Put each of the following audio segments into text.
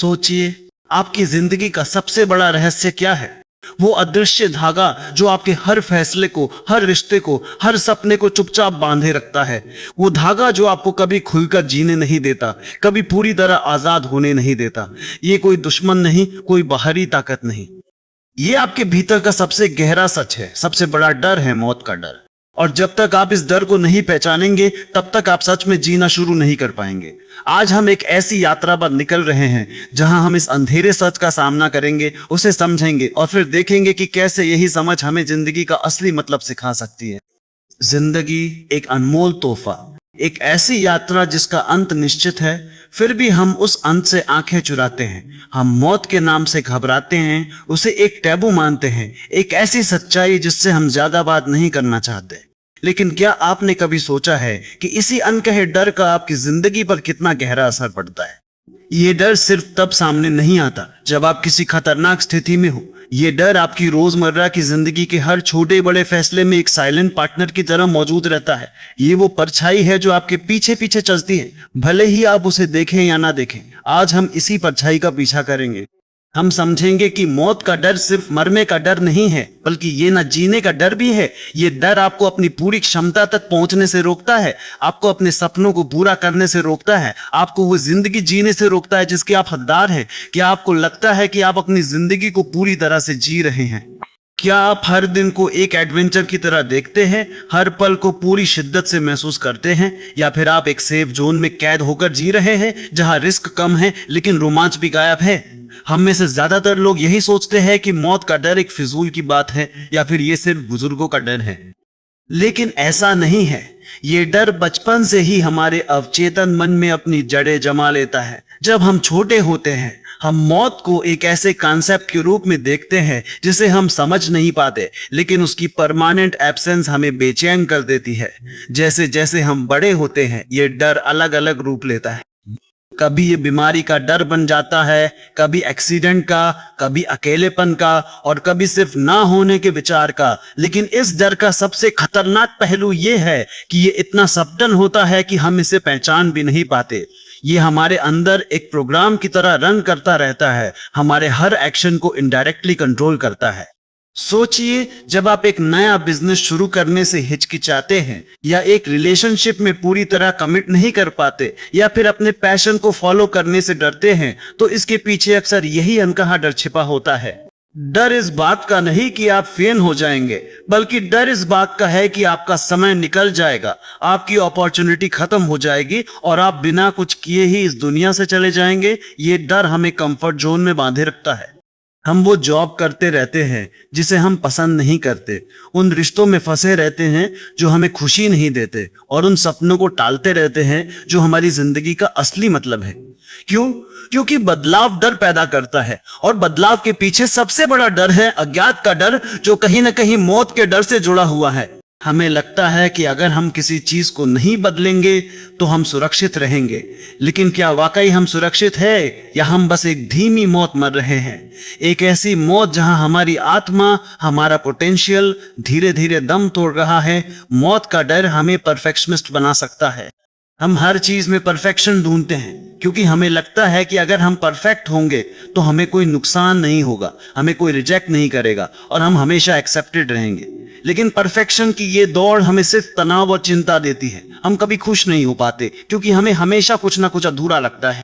सोचिए, आपकी जिंदगी का सबसे बड़ा रहस्य क्या है? वो अदृश्य धागा जो आपके हर फैसले को, हर रिश्ते को, हर सपने को चुपचाप बांधे रखता है। वो धागा जो आपको कभी खुलकर जीने नहीं देता, कभी पूरी तरह आजाद होने नहीं देता। ये कोई दुश्मन नहीं, कोई बाहरी ताकत नहीं, ये आपके भीतर का सबसे गहरा सच है। सबसे बड़ा डर है मौत का डर। और जब तक आप इस डर को नहीं पहचानेंगे, तब तक आप सच में जीना शुरू नहीं कर पाएंगे। आज हम एक ऐसी यात्रा पर निकल रहे हैं जहां हम इस अंधेरे सच का सामना करेंगे, उसे समझेंगे और फिर देखेंगे कि कैसे यही समझ हमें जिंदगी का असली मतलब सिखा सकती है। जिंदगी एक अनमोल तोहफा, एक ऐसी यात्रा जिसका अंत निश्चित है, फिर भी हम उस अंत से आंखें चुराते हैं। हम मौत के नाम से घबराते हैं, उसे एक टैबू मानते हैं, एक ऐसी सच्चाई जिससे हम ज्यादा बात नहीं करना चाहते। लेकिन क्या आपने कभी सोचा है कि इसी अनकहे डर का आपकी जिंदगी पर कितना गहरा असर पड़ता है? ये डर सिर्फ तब सामने नहीं आता जब आप किसी खतरनाक स्थिति में हो। ये डर आपकी रोजमर्रा की जिंदगी के हर छोटे बड़े फैसले में एक साइलेंट पार्टनर की तरह मौजूद रहता है। ये वो परछाई है जो आपके पीछे पीछे चलती है, भले ही आप उसे देखें या ना देखें। आज हम इसी परछाई का पीछा करेंगे। हम समझेंगे कि मौत का डर सिर्फ मरने का डर नहीं है, बल्कि ये ना जीने का डर भी है। ये डर आपको अपनी पूरी क्षमता तक पहुंचने से रोकता है, आपको अपने सपनों को पूरा करने से रोकता है, आपको वो जिंदगी जीने से रोकता है जिसके आप हकदार हैं। क्या आपको लगता है कि आप अपनी जिंदगी को पूरी तरह से जी रहे हैं? क्या आप हर दिन को एक एडवेंचर की तरह देखते हैं, हर पल को पूरी शिद्दत से महसूस करते हैं, या फिर आप एक सेफ जोन में कैद होकर जी रहे हैं जहां रिस्क कम है लेकिन रोमांच भी गायब है? हम में से ज्यादातर लोग यही सोचते हैं कि मौत का डर एक फिजूल की बात है या फिर ये सिर्फ बुजुर्गों का डर है। लेकिन ऐसा नहीं है। ये डर बचपन से ही हमारे अवचेतन मन में अपनी जड़ें जमा लेता है। जब हम छोटे होते हैं, हम मौत को एक ऐसे कॉन्सेप्ट के रूप में देखते हैं जिसे हम समझ नहीं पाते, लेकिन उसकी परमानेंट एब्सेंस हमें बेचैन कर देती है। जैसे जैसे हम बड़े होते हैं, ये डर अलग अलग रूप लेता है। कभी ये बीमारी का डर बन जाता है, कभी एक्सीडेंट का, कभी अकेलेपन का, और कभी सिर्फ ना होने के विचार का। लेकिन इस डर का सबसे खतरनाक पहलू ये है कि ये इतना सब्टल होता है कि हम इसे पहचान भी नहीं पाते। ये हमारे अंदर एक प्रोग्राम की तरह रन करता रहता है, हमारे हर एक्शन को इनडायरेक्टली कंट्रोल करता है। सोचिए, जब आप एक नया बिजनेस शुरू करने से हिचकिचाते हैं, या एक रिलेशनशिप में पूरी तरह कमिट नहीं कर पाते, या फिर अपने पैशन को फॉलो करने से डरते हैं, तो इसके पीछे अक्सर यही अनकहा डर छिपा होता है। डर इस बात का नहीं कि आप फेल हो जाएंगे, बल्कि डर इस बात का है कि आपका समय निकल जाएगा, आपकी अपॉर्चुनिटी खत्म हो जाएगी और आप बिना कुछ किए ही इस दुनिया से चले जाएंगे। ये डर हमें कंफर्ट जोन में बांधे रखता है। हम वो जॉब करते रहते हैं जिसे हम पसंद नहीं करते, उन रिश्तों में फंसे रहते हैं जो हमें खुशी नहीं देते, और उन सपनों को टालते रहते हैं जो हमारी जिंदगी का असली मतलब है। क्यों? क्योंकि बदलाव डर पैदा करता है, और बदलाव के पीछे सबसे बड़ा डर है अज्ञात का डर, जो कहीं ना कहीं मौत के डर से जुड़ा हुआ है। हमें लगता है कि अगर हम किसी चीज को नहीं बदलेंगे तो हम सुरक्षित रहेंगे। लेकिन क्या वाकई हम सुरक्षित है, या हम बस एक धीमी मौत मर रहे हैं? एक ऐसी मौत जहां हमारी आत्मा, हमारा पोटेंशियल धीरे धीरे दम तोड़ रहा है। मौत का डर हमें परफेक्शनिस्ट बना सकता है। हम हर चीज में परफेक्शन ढूंढते हैं क्योंकि हमें लगता है कि अगर हम परफेक्ट होंगे तो हमें कोई नुकसान नहीं होगा, हमें कोई रिजेक्ट नहीं करेगा, और हम हमेशा एक्सेप्टेड रहेंगे। लेकिन परफेक्शन की ये दौड़ हमें सिर्फ तनाव और चिंता देती है। हम कभी खुश नहीं हो पाते क्योंकि हमें हमेशा कुछ ना कुछ अधूरा लगता है।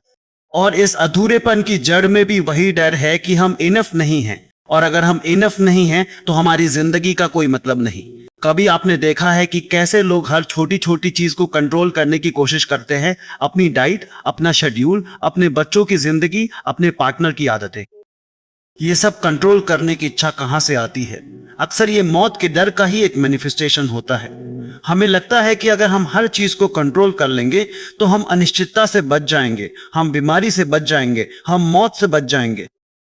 और इस अधूरेपन की जड़ में भी वही डर है कि हम इनफ नहीं हैं, और अगर हम इनफ नहीं हैं तो हमारी जिंदगी का कोई मतलब नहीं। कभी आपने देखा है कि कैसे लोग हर छोटी छोटी चीज को कंट्रोल करने की कोशिश करते हैं? अपनी डाइट, अपना शेड्यूल, अपने बच्चों की जिंदगी, अपने पार्टनर की आदतें। ये सब कंट्रोल करने की इच्छा कहां से आती है? अक्सर ये मौत के डर का ही एक मैनिफेस्टेशन होता है। हमें लगता है कि अगर हम हर चीज को कंट्रोल कर लेंगे तो हम अनिश्चितता से बच जाएंगे, हम बीमारी से बच जाएंगे, हम मौत से बच जाएंगे।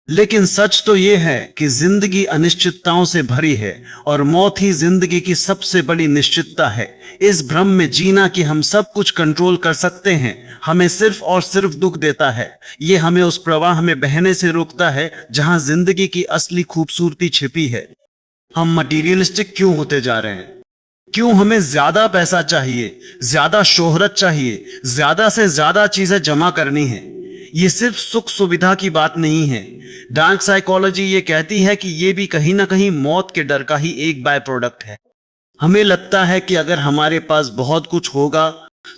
लेकिन सच तो यह है कि जिंदगी अनिश्चितताओं से भरी है, और मौत ही जिंदगी की सबसे बड़ी निश्चितता है। इस भ्रम में जीना कि हम सब कुछ कंट्रोल कर सकते हैं हमें सिर्फ और सिर्फ दुख देता है। ये हमें उस प्रवाह में बहने से रोकता है जहां जिंदगी की असली खूबसूरती छिपी है। हम मटीरियलिस्टिक क्यों होते जा रहे हैं? क्यों हमें ज्यादा पैसा चाहिए, ज्यादा शोहरत चाहिए, ज्यादा से ज्यादा चीजें जमा करनी है? ये सिर्फ सुख सुविधा की बात नहीं है। डार्क साइकोलॉजी ये कहती है कि ये भी कहीं ना कहीं मौत के डर का ही एक बाय प्रोडक्ट है। हमें लगता है कि अगर हमारे पास बहुत कुछ होगा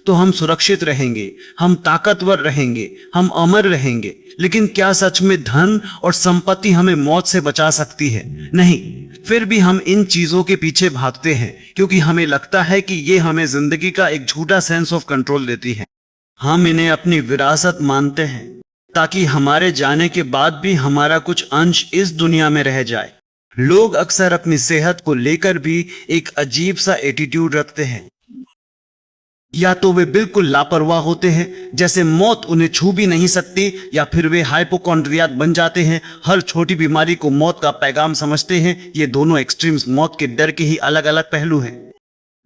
तो हम सुरक्षित रहेंगे, हम ताकतवर रहेंगे, हम अमर रहेंगे। लेकिन क्या सच में धन और संपत्ति हमें मौत से बचा सकती है? नहीं। फिर भी हम इन चीजों के पीछे भागते हैं क्योंकि हमें लगता है कि ये हमें जिंदगी का एक झूठा सेंस ऑफ कंट्रोल देती है। हम इन्हें अपनी विरासत मानते हैं ताकि हमारे जाने के बाद भी हमारा कुछ अंश इस दुनिया में रह जाए। लोग अक्सर अपनी सेहत को लेकर भी एक अजीब सा एटीट्यूड रखते हैं। या तो वे बिल्कुल लापरवाह होते हैं, जैसे मौत उन्हें छू भी नहीं सकती, या फिर वे हाइपोकॉन्ड्रियाक बन जाते हैं, हर छोटी बीमारी को मौत का पैगाम समझते हैं। ये दोनों एक्सट्रीम्स मौत के डर के ही अलग अलग पहलू हैं।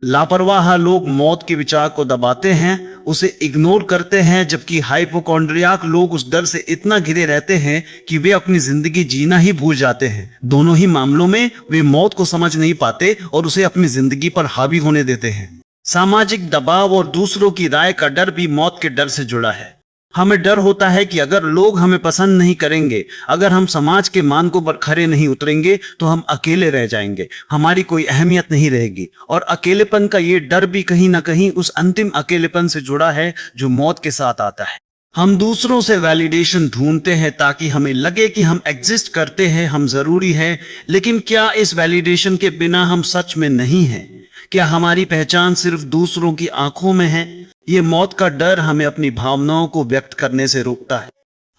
लापरवाह लोग मौत के विचार को दबाते हैं, उसे इग्नोर करते हैं, जबकि हाइपोकॉन्ड्रियाक लोग उस डर से इतना घिरे रहते हैं कि वे अपनी जिंदगी जीना ही भूल जाते हैं। दोनों ही मामलों में वे मौत को समझ नहीं पाते और उसे अपनी जिंदगी पर हावी होने देते हैं। सामाजिक दबाव और दूसरों की राय का डर भी मौत के डर से जुड़ा है। हमें डर होता है कि अगर लोग हमें पसंद नहीं करेंगे, अगर हम समाज के मानकों पर खरे नहीं उतरेंगे तो हम अकेले रह जाएंगे, हमारी कोई अहमियत नहीं रहेगी। और अकेलेपन का ये डर भी कहीं ना कहीं उस अंतिम अकेलेपन से जुड़ा है जो मौत के साथ आता है। हम दूसरों से वैलिडेशन ढूंढते हैं ताकि हमें लगे कि हम एग्जिस्ट करते हैं, हम जरूरी हैं। लेकिन क्या इस वैलिडेशन के बिना हम सच में नहीं हैं? क्या हमारी पहचान सिर्फ दूसरों की आंखों में है? ये मौत का डर हमें अपनी भावनाओं को व्यक्त करने से रोकता है।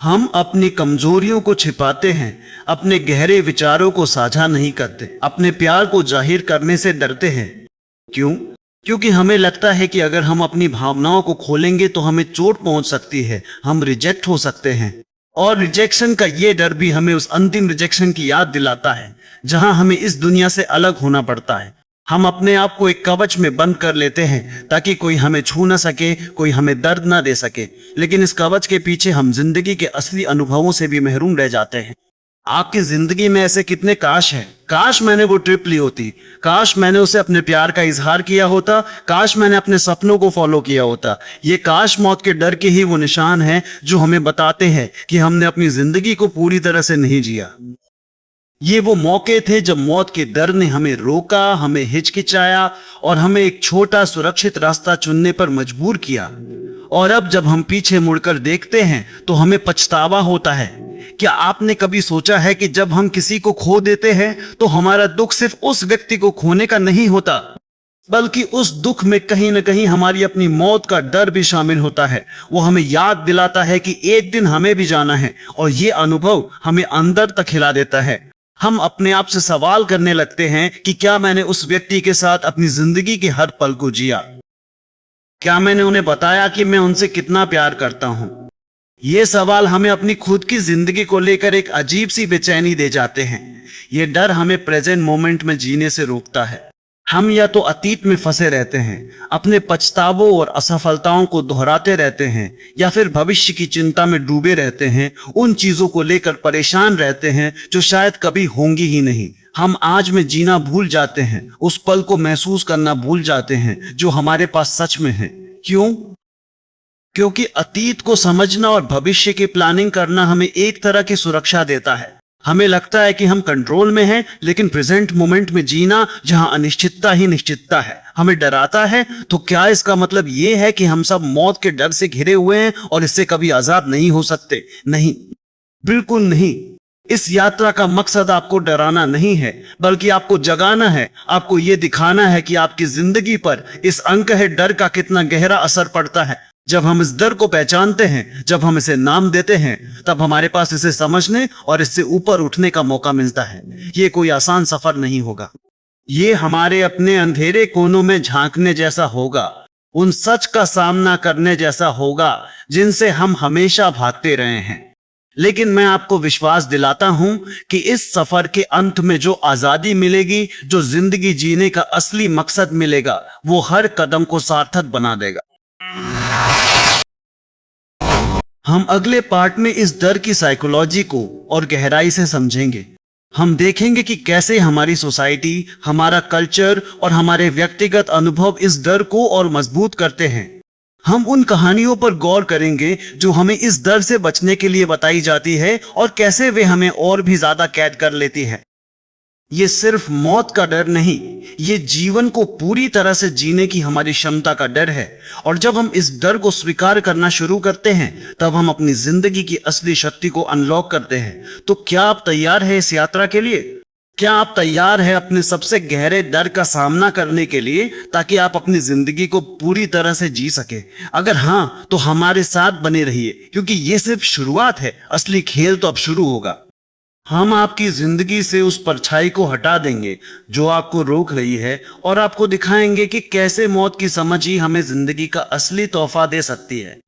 हम अपनी कमजोरियों को छिपाते हैं, अपने गहरे विचारों को साझा नहीं करते, अपने प्यार को जाहिर करने से डरते हैं। क्यों? क्योंकि हमें लगता है कि अगर हम अपनी भावनाओं को खोलेंगे तो हमें चोट पहुंच सकती है, हम रिजेक्ट हो सकते हैं। और रिजेक्शन का ये डर भी हमें उस अंतिम रिजेक्शन की याद दिलाता है जहां हमें इस दुनिया से अलग होना पड़ता है। हम अपने आप को एक कवच में बंद कर लेते हैं ताकि कोई हमें छू ना सके, कोई हमें दर्द ना दे सके। लेकिन इस कवच के पीछे हम जिंदगी के असली अनुभवों से भी महरूम रह जाते हैं। आपकी जिंदगी में ऐसे कितने काश हैं? काश मैंने वो ट्रिप ली होती, काश मैंने उसे अपने प्यार का इजहार किया होता, काश मैंने अपने सपनों को फॉलो किया होता। ये काश मौत के डर के ही वो निशान हैं जो हमें बताते हैं कि हमने अपनी जिंदगी को पूरी तरह से नहीं जिया। ये वो मौके थे जब मौत के डर ने हमें रोका, हमें हिचकिचाया और हमें एक छोटा सुरक्षित रास्ता चुनने पर मजबूर किया। और अब जब हम पीछे मुड़कर देखते हैं तो हमें पछतावा होता है। क्या आपने कभी सोचा है कि जब हम किसी को खो देते हैं तो हमारा दुख सिर्फ उस व्यक्ति को खोने का नहीं होता, बल्कि उस दुख में कहीं ना कहीं हमारी अपनी मौत का डर भी शामिल होता है। वो हमें याद दिलाता है कि एक दिन हमें भी जाना है, और ये अनुभव हमें अंदर तक हिला देता है। हम अपने आप से सवाल करने लगते हैं कि क्या मैंने उस व्यक्ति के साथ अपनी जिंदगी के हर पल को जिया? क्या मैंने उन्हें बताया कि मैं उनसे कितना प्यार करता हूं? ये सवाल हमें अपनी खुद की जिंदगी को लेकर एक अजीब सी बेचैनी दे जाते हैं। ये डर हमें प्रेजेंट मोमेंट में जीने से रोकता है। हम या तो अतीत में फंसे रहते हैं, अपने पछतावों और असफलताओं को दोहराते रहते हैं, या फिर भविष्य की चिंता में डूबे रहते हैं, उन चीजों को लेकर परेशान रहते हैं जो शायद कभी होंगी ही नहीं। हम आज में जीना भूल जाते हैं, उस पल को महसूस करना भूल जाते हैं जो हमारे पास सच में है। क्यों? क्योंकि अतीत को समझना और भविष्य की प्लानिंग करना हमें एक तरह की सुरक्षा देता है। हमें लगता है कि हम कंट्रोल में हैं, लेकिन प्रेजेंट मोमेंट में जीना जहां अनिश्चितता ही निश्चितता है हमें डराता है। तो क्या इसका मतलब ये है कि हम सब मौत के डर से घिरे हुए हैं और इससे कभी आजाद नहीं हो सकते? नहीं, बिल्कुल नहीं। इस यात्रा का मकसद आपको डराना नहीं है, बल्कि आपको जगाना है। आपको ये दिखाना है कि आपकी जिंदगी पर इस अनकहे डर का कितना गहरा असर पड़ता है। जब हम इस डर को पहचानते हैं, जब हम इसे नाम देते हैं, तब हमारे पास इसे समझने और इससे ऊपर उठने का मौका मिलता है। ये कोई आसान सफर नहीं होगा। ये हमारे अपने अंधेरे कोनों में झांकने जैसा होगा, उन सच का सामना करने जैसा होगा जिनसे हम हमेशा भागते रहे हैं। लेकिन मैं आपको विश्वास दिलाता हूं कि इस सफर के अंत में जो आजादी मिलेगी, जो जिंदगी जीने का असली मकसद मिलेगा, वो हर कदम को सार्थक बना देगा। हम अगले पार्ट में इस डर की साइकोलॉजी को और गहराई से समझेंगे। हम देखेंगे कि कैसे हमारी सोसाइटी, हमारा कल्चर और हमारे व्यक्तिगत अनुभव इस डर को और मजबूत करते हैं। हम उन कहानियों पर गौर करेंगे जो हमें इस डर से बचने के लिए बताई जाती है और कैसे वे हमें और भी ज्यादा कैद कर लेती है। ये सिर्फ मौत का डर नहीं, ये जीवन को पूरी तरह से जीने की हमारी क्षमता का डर है। और जब हम इस डर को स्वीकार करना शुरू करते हैं, तब हम अपनी जिंदगी की असली शक्ति को अनलॉक करते हैं। तो क्या आप तैयार हैं इस यात्रा के लिए? क्या आप तैयार हैं अपने सबसे गहरे डर का सामना करने के लिए, ताकि आप अपनी जिंदगी को पूरी तरह से जी सके? अगर हाँ, तो हमारे साथ बने रहिए, क्योंकि ये सिर्फ शुरुआत है, असली खेल तो अब शुरू होगा। हम आपकी जिंदगी से उस परछाई को हटा देंगे जो आपको रोक रही है, और आपको दिखाएंगे कि कैसे मौत की समझ ही हमें जिंदगी का असली तोहफा दे सकती है।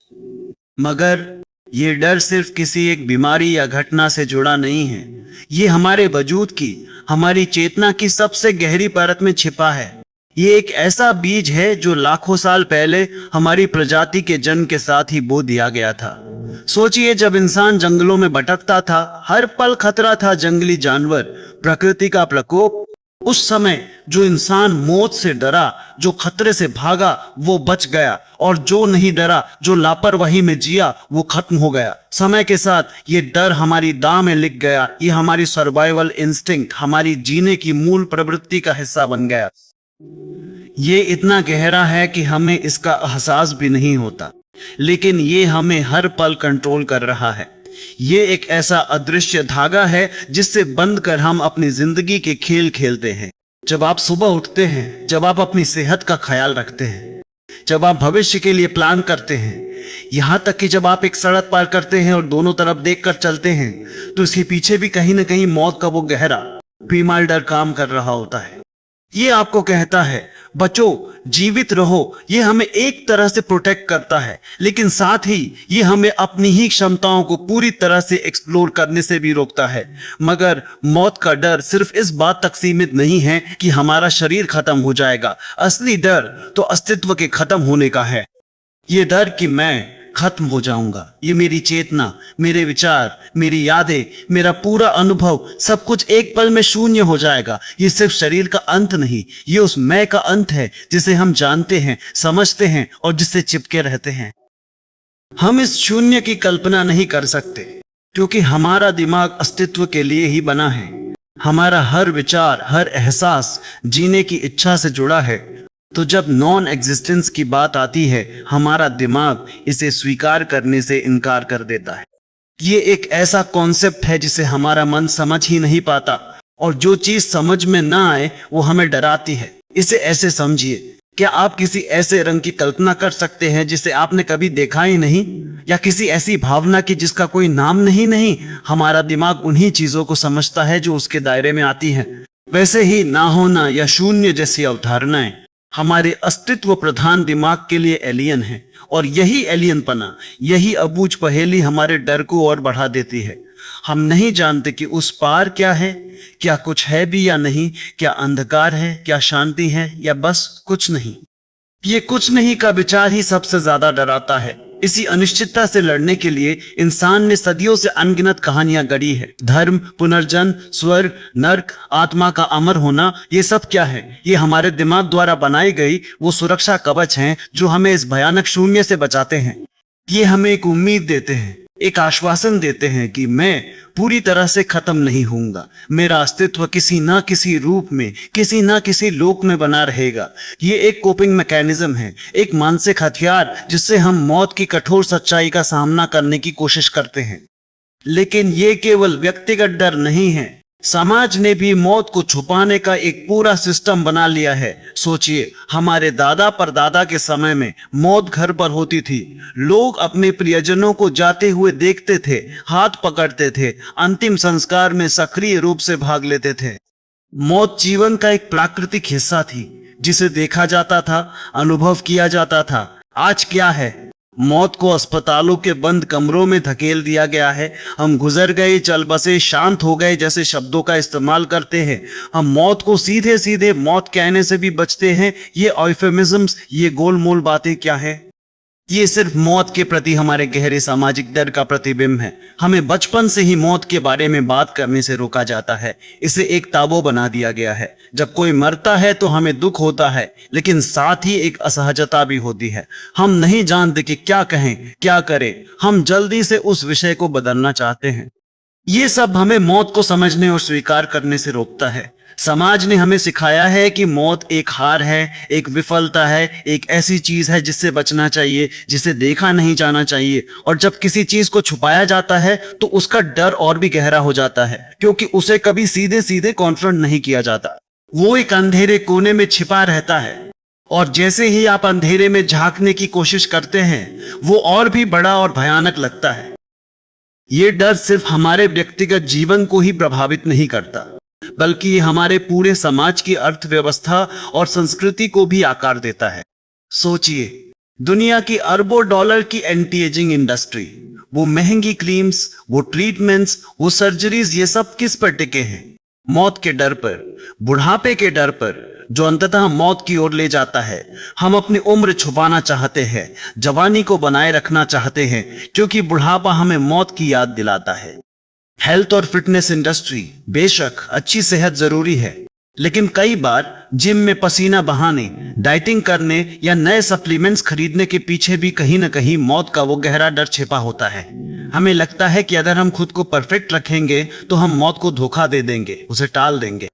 मगर ये डर सिर्फ किसी एक बीमारी या घटना से जुड़ा नहीं है, ये हमारे वजूद की, हमारी चेतना की सबसे गहरी परत में छिपा है। ये एक ऐसा बीज है जो लाखों साल पहले हमारी प्रजाति के जन्म के साथ ही बो दिया गया था। सोचिए, जब इंसान जंगलों में भटकता था, हर पल खतरा था, जंगली जानवर, प्रकृति का प्रकोप। उस समय जो इंसान मौत से डरा, जो खतरे से भागा, वो बच गया, और जो नहीं डरा, जो लापरवाही में जिया, वो खत्म हो गया। समय के साथ ये डर हमारी दांव में लिख गया, ये हमारी सर्वाइवल इंस्टिंक्ट, हमारी जीने की मूल प्रवृत्ति का हिस्सा बन गया। ये इतना गहरा है कि हमें इसका एहसास भी नहीं होता, लेकिन ये हमें हर पल कंट्रोल कर रहा है। ये एक ऐसा अदृश्य धागा है जिससे बंध कर हम अपनी जिंदगी के खेल खेलते हैं। जब आप सुबह उठते हैं, जब आप अपनी सेहत का ख्याल रखते हैं, जब आप भविष्य के लिए प्लान करते हैं, यहाँ तक कि जब आप एक सड़क पार करते हैं और दोनों तरफ देखकर चलते हैं, तो इसके पीछे भी कहीं ना कहीं मौत का वो गहरा बेमार डर काम कर रहा होता है। ये आपको कहता है, बचो, जीवित रहो। ये हमें एक तरह से प्रोटेक्ट करता है, लेकिन साथ ही ये हमें अपनी ही क्षमताओं को पूरी तरह से एक्सप्लोर करने से भी रोकता है। मगर मौत का डर सिर्फ इस बात तक सीमित नहीं है कि हमारा शरीर खत्म हो जाएगा। असली डर तो अस्तित्व के खत्म होने का है। ये डर कि मैं खत्म हो जाऊंगा, ये मेरी चेतना, मेरे विचार, मेरी यादें, मेरा पूरा अनुभव, सब कुछ एक पल में शून्य हो जाएगा। ये सिर्फ शरीर का अंत नहीं, ये उस मैं का अंत है जिसे हम जानते हैं, समझते हैं और जिससे चिपके रहते हैं। हम इस शून्य की कल्पना नहीं कर सकते, क्योंकि हमारा दिमाग अस्तित्व के लिए ही बना है। हमारा हर विचार, हर एहसास जीने की इच्छा से जुड़ा है। तो जब नॉन एग्जिस्टेंस की बात आती है, हमारा दिमाग इसे स्वीकार करने से इनकार कर देता है। ये एक ऐसा कॉन्सेप्ट है जिसे हमारा मन समझ ही नहीं पाता, और जो चीज समझ में ना आए वो हमें डराती है। इसे ऐसे समझिए, क्या आप किसी ऐसे रंग की कल्पना कर सकते हैं जिसे आपने कभी देखा ही नहीं, या किसी ऐसी भावना की जिसका कोई नाम नहीं? हमारा दिमाग उन्हीं चीजों को समझता है जो उसके दायरे में आती हैं। वैसे ही ना होना या शून्य जैसी अवधारणाएं हमारे अस्तित्व प्रधान दिमाग के लिए एलियन है, और यही एलियनपना, यही अबूझ पहेली हमारे डर को और बढ़ा देती है। हम नहीं जानते कि उस पार क्या है, क्या कुछ है भी या नहीं, क्या अंधकार है, क्या शांति है, या बस कुछ नहीं। ये कुछ नहीं का विचार ही सबसे ज्यादा डराता है। इसी अनिश्चितता से लड़ने के लिए इंसान ने सदियों से अनगिनत कहानियां गढ़ी है। धर्म, पुनर्जन्म, स्वर्ग, नर्क, आत्मा का अमर होना, ये सब क्या है? ये हमारे दिमाग द्वारा बनाई गई वो सुरक्षा कवच हैं जो हमें इस भयानक शून्य से बचाते हैं। ये हमें एक उम्मीद देते हैं, एक आश्वासन देते हैं कि मैं पूरी तरह से खत्म नहीं होऊंगा। मेरा अस्तित्व किसी ना किसी रूप में, किसी ना किसी लोक में बना रहेगा। ये एक कोपिंग मैकेनिज्म है, एक मानसिक हथियार जिससे हम मौत की कठोर सच्चाई का सामना करने की कोशिश करते हैं। लेकिन ये केवल व्यक्तिगत डर नहीं है, समाज ने भी मौत को छुपाने का एक पूरा सिस्टम बना लिया है। सोचिए, हमारे दादा परदादा के समय में मौत घर पर होती थी। लोग अपने प्रियजनों को जाते हुए देखते थे, हाथ पकड़ते थे, अंतिम संस्कार में सक्रिय रूप से भाग लेते थे। मौत जीवन का एक प्राकृतिक हिस्सा थी जिसे देखा जाता था, अनुभव किया जाता था। आज क्या है? मौत को अस्पतालों के बंद कमरों में धकेल दिया गया है। हम गुजर गए, चल बसे, शांत हो गए जैसे शब्दों का इस्तेमाल करते हैं। हम मौत को सीधे सीधे मौत कहने से भी बचते हैं। ये ऑयफेमिज्म्स, ये गोलमोल बातें क्या है? ये सिर्फ मौत के प्रति हमारे गहरे सामाजिक डर का प्रतिबिंब है। हमें बचपन से ही मौत के बारे में बात करने से रोका जाता है। इसे एक ताबू बना दिया गया है। जब कोई मरता है तो हमें दुख होता है, लेकिन साथ ही एक असहजता भी होती है। हम नहीं जानते कि क्या कहें, क्या करें। हम जल्दी से उस विषय को बदलना चाहते हैं। ये सब हमें मौत को समझने और स्वीकार करने से रोकता है। समाज ने हमें सिखाया है कि मौत एक हार है, एक विफलता है, एक ऐसी चीज है जिससे बचना चाहिए, जिसे देखा नहीं जाना चाहिए। और जब किसी चीज को छुपाया जाता है तो उसका डर और भी गहरा हो जाता है, क्योंकि उसे कभी सीधे सीधे कॉन्फ्रंट नहीं किया जाता। वो एक अंधेरे कोने में छिपा रहता है, और जैसे ही आप अंधेरे में झांकने की कोशिश करते हैं, वो और भी बड़ा और भयानक लगता है। ये डर सिर्फ हमारे व्यक्तिगत जीवन को ही प्रभावित नहीं करता, बल्कि ये हमारे पूरे समाज की अर्थव्यवस्था और संस्कृति को भी आकार देता है। सोचिए, दुनिया की अरबों डॉलर की एंटी एजिंग इंडस्ट्री, वो महंगी क्रीम्स, वो ट्रीटमेंट्स, वो सर्जरीज, ये सब किस पर टिके हैं? मौत के डर पर, बुढ़ापे के डर पर, जो अंततः मौत की ओर ले जाता है। हम अपनी उम्र छुपाना चाहते हैं, जवानी को बनाए रखना चाहते हैं, क्योंकि बुढ़ापा हमें मौत की याद दिलाता है। हेल्थ और फिटनेस इंडस्ट्री, बेशक अच्छी सेहत जरूरी है, लेकिन कई बार जिम में पसीना बहाने, डाइटिंग करने या नए सप्लीमेंट्स खरीदने के पीछे भी कहीं ना कहीं मौत का वो गहरा डर छिपा होता है। हमें लगता है कि अगर हम खुद को परफेक्ट रखेंगे तो हम मौत को धोखा दे देंगे, उसे टाल देंगे।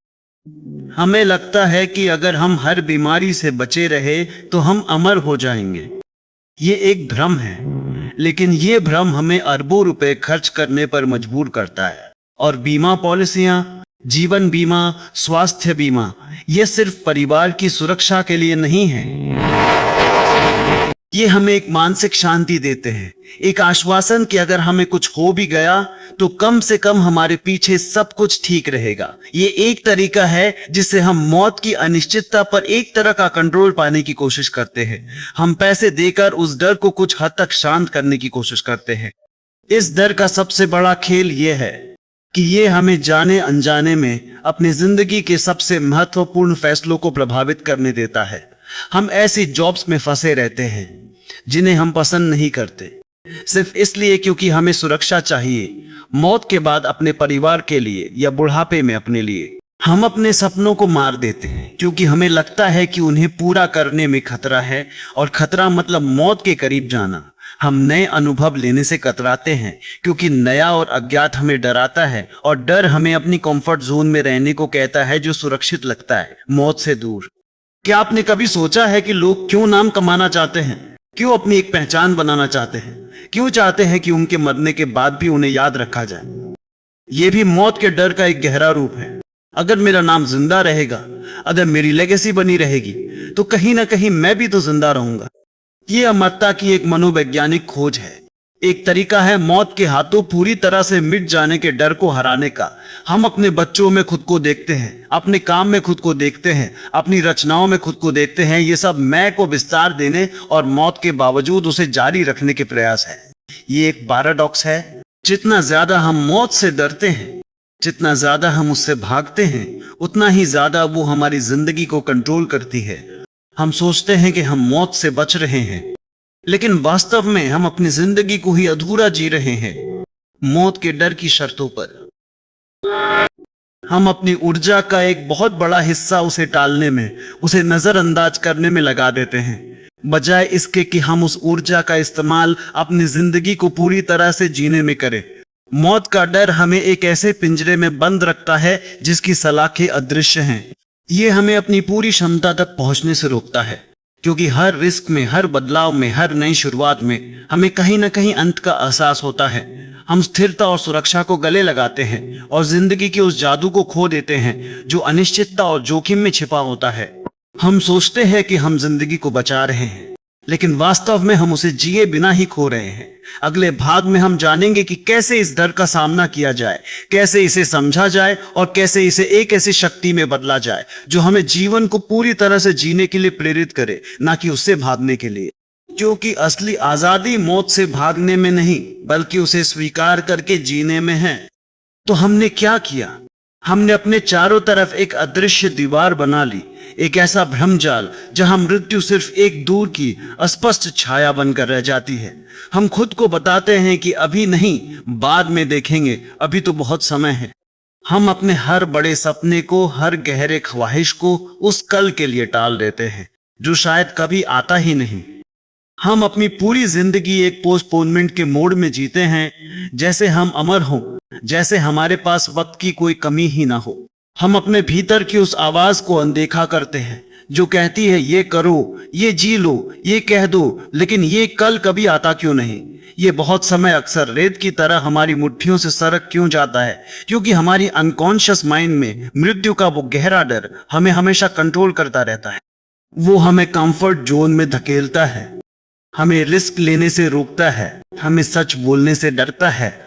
हमें लगता है कि अगर हम हर बीमारी से बचे रहे तो हम अमर हो जाएंगे। ये एक भ्रम है, लेकिन ये भ्रम हमें अरबों रुपए खर्च करने पर मजबूर करता है। और बीमा पॉलिसियां, जीवन बीमा, स्वास्थ्य बीमा, ये सिर्फ परिवार की सुरक्षा के लिए नहीं है। ये हमें एक मानसिक शांति देते हैं, एक आश्वासन कि अगर हमें कुछ हो भी गया तो कम से कम हमारे पीछे सब कुछ ठीक रहेगा। ये एक तरीका है जिससे हम मौत की अनिश्चितता पर एक तरह का कंट्रोल पाने की कोशिश करते हैं। हम पैसे देकर उस डर को कुछ हद तक शांत करने की कोशिश करते हैं। इस डर का सबसे बड़ा खेल ये है कि ये हमें जाने अनजाने में अपनी जिंदगी के सबसे महत्वपूर्ण फैसलों को प्रभावित करने देता है। हम ऐसी जॉब्स में फंसे रहते हैं जिन्हें हम पसंद नहीं करते, सिर्फ इसलिए क्योंकि हमें सुरक्षा चाहिए, मौत के बाद अपने परिवार के लिए या बुढ़ापे में अपने लिए। हम अपने सपनों को मार देते हैं क्योंकि हमें लगता है कि उन्हें पूरा करने में खतरा है, और खतरा मतलब मौत के करीब जाना। हम नए अनुभव लेने से कतराते हैं क्योंकि नया और अज्ञात हमें डराता है, और डर हमें अपनी कंफर्ट जोन में रहने को कहता है, जो सुरक्षित लगता है, मौत से दूर। क्या आपने कभी सोचा है कि लोग क्यों नाम कमाना चाहते हैं? क्यों अपनी एक पहचान बनाना चाहते हैं? क्यों चाहते हैं कि उनके मरने के बाद भी उन्हें याद रखा जाए? यह भी मौत के डर का एक गहरा रूप है। अगर मेरा नाम जिंदा रहेगा, अगर मेरी लेगेसी बनी रहेगी, तो कहीं ना कहीं मैं भी तो जिंदा रहूंगा। यह अमरता की एक मनोवैज्ञानिक खोज है, एक तरीका है मौत के हाथों पूरी तरह से मिट जाने के डर को हराने का। हम अपने बच्चों में खुद को देखते हैं, अपने काम में खुद को देखते हैं, अपनी रचनाओं में खुद को देखते हैं। ये सब मैं को विस्तार देने और मौत के बावजूद उसे जारी रखने के प्रयास है। ये एक पैराडॉक्स है। जितना ज्यादा हम मौत से डरते हैं, जितना ज्यादा हम उससे भागते हैं, उतना ही ज्यादा वो हमारी जिंदगी को कंट्रोल करती है। हम सोचते हैं कि हम मौत से बच रहे हैं, लेकिन वास्तव में हम अपनी जिंदगी को ही अधूरा जी रहे हैं, मौत के डर की शर्तों पर। हम अपनी ऊर्जा का एक बहुत बड़ा हिस्सा उसे टालने में, उसे नजरअंदाज करने में लगा देते हैं, बजाय इसके कि हम उस ऊर्जा का इस्तेमाल अपनी जिंदगी को पूरी तरह से जीने में करें। मौत का डर हमें एक ऐसे पिंजरे में बंद रखता है जिसकी सलाखें अदृश्य हैं। ये हमें अपनी पूरी क्षमता तक पहुंचने से रोकता है, क्योंकि हर रिस्क में, हर बदलाव में, हर नई शुरुआत में हमें कहीं ना कहीं अंत का एहसास होता है। हम स्थिरता और सुरक्षा को गले लगाते हैं और जिंदगी के उस जादू को खो देते हैं जो अनिश्चितता और जोखिम में छिपा होता है। हम सोचते हैं कि हम जिंदगी को बचा रहे हैं, लेकिन वास्तव में हम उसे जिए बिना ही खो रहे हैं। अगले भाग में हम जानेंगे कि कैसे इस डर का सामना किया जाए, कैसे इसे समझा जाए, और कैसे इसे एक ऐसी शक्ति में बदला जाए जो हमें जीवन को पूरी तरह से जीने के लिए प्रेरित करे, ना कि उससे भागने के लिए। क्योंकि असली आजादी मौत से भागने में नहीं, बल्कि उसे स्वीकार करके जीने में है। तो हमने क्या किया? हमने अपने चारों तरफ एक अदृश्य दीवार बना ली, एक ऐसा भ्रमजाल जहां मृत्यु सिर्फ एक दूर की अस्पष्ट छाया बनकर रह जाती है। हम खुद को बताते हैं कि अभी नहीं, बाद में देखेंगे, अभी तो बहुत समय है। हम अपने हर बड़े सपने को, हर गहरे ख्वाहिश को उस कल के लिए टाल देते हैं जो शायद कभी आता ही नहीं। हम अपनी पूरी जिंदगी एक पोस्टपोनमेंट के मोड में जीते हैं, जैसे हम अमर हों, जैसे हमारे पास वक्त की कोई कमी ही ना हो। हम अपने भीतर की उस आवाज को अनदेखा करते हैं जो कहती है ये करो, ये जी लो, ये कह दो, लेकिन ये कल कभी आता क्यों नहीं। ये बहुत समय अक्सर रेत की तरह हमारी मुट्ठियों से सरक क्यों जाता है, क्योंकि हमारी अनकॉन्शियस माइंड में मृत्यु का वो गहरा डर हमें हमेशा कंट्रोल करता रहता है। वो हमें कंफर्ट जोन में धकेलता है, हमें रिस्क लेने से रोकता है, हमें सच बोलने से डरता है।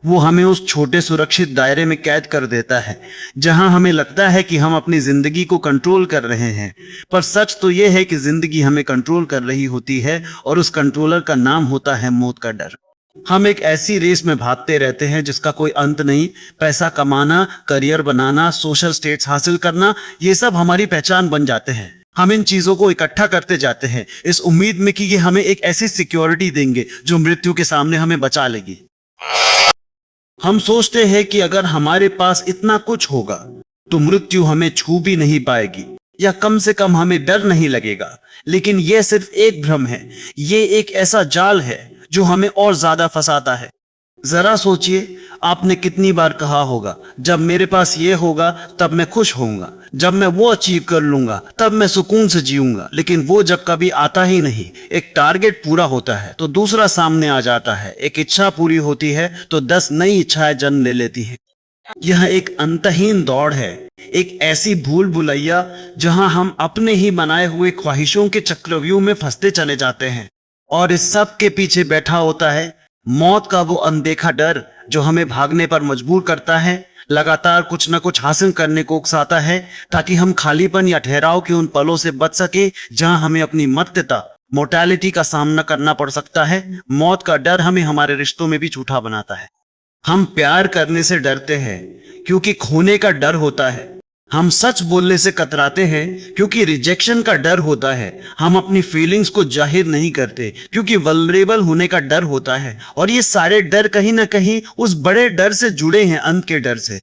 वो हमें उस छोटे सुरक्षित दायरे में कैद कर देता है जहां हमें लगता है कि हम अपनी जिंदगी को कंट्रोल कर रहे हैं, पर सच तो यह है कि जिंदगी हमें कंट्रोल कर रही होती है और उस कंट्रोलर का नाम होता है मौत का डर। हम एक ऐसी रेस में भागते रहते हैं जिसका कोई अंत नहीं। पैसा कमाना, करियर बनाना, सोशल स्टेट्स हासिल करना, ये सब हमारी पहचान बन जाते हैं। हम इन चीजों को इकट्ठा करते जाते हैं इस उम्मीद में कि ये हमें एक ऐसी सिक्योरिटी देंगे जो मृत्यु के सामने हमें बचा लेगी। हम सोचते हैं कि अगर हमारे पास इतना कुछ होगा तो मृत्यु हमें छू भी नहीं पाएगी, या कम से कम हमें डर नहीं लगेगा। लेकिन यह सिर्फ एक भ्रम है, ये एक ऐसा जाल है जो हमें और ज्यादा फंसाता है। जरा सोचिए, आपने कितनी बार कहा होगा, जब मेरे पास ये होगा तब मैं खुश होऊंगा, जब मैं वो अचीव कर लूंगा तब मैं सुकून से जीऊंगा। लेकिन वो जब कभी आता ही नहीं। एक टारगेट पूरा होता है तो दूसरा सामने आ जाता है, एक इच्छा पूरी होती है तो 10 नई इच्छाएं जन्म ले लेती है। यह एक अंतहीन दौड़ है, एक ऐसी भूल भुलैया जहां हम अपने ही बनाए हुए ख्वाहिशों के चक्रव्यूह में फंसते चले जाते हैं। और इस सब के पीछे बैठा होता है मौत का वो अनदेखा डर जो हमें भागने पर मजबूर करता है, लगातार कुछ न कुछ हासिल करने को उकसाता है ताकि हम खालीपन या ठहराव के उन पलों से बच सके जहां हमें अपनी मर्त्यता, मोर्टेलिटी का सामना करना पड़ सकता है। मौत का डर हमें हमारे रिश्तों में भी झूठा बनाता है। हम प्यार करने से डरते हैं क्योंकि खोने का डर होता है। हम सच बोलने से कतराते हैं क्योंकि रिजेक्शन का डर होता है। हम अपनी फीलिंग्स को जाहिर नहीं करते क्योंकि वल्नरेबल होने का डर होता है। और ये सारे डर कहीं ना कहीं उस बड़े डर से जुड़े हैं, अंत के डर से।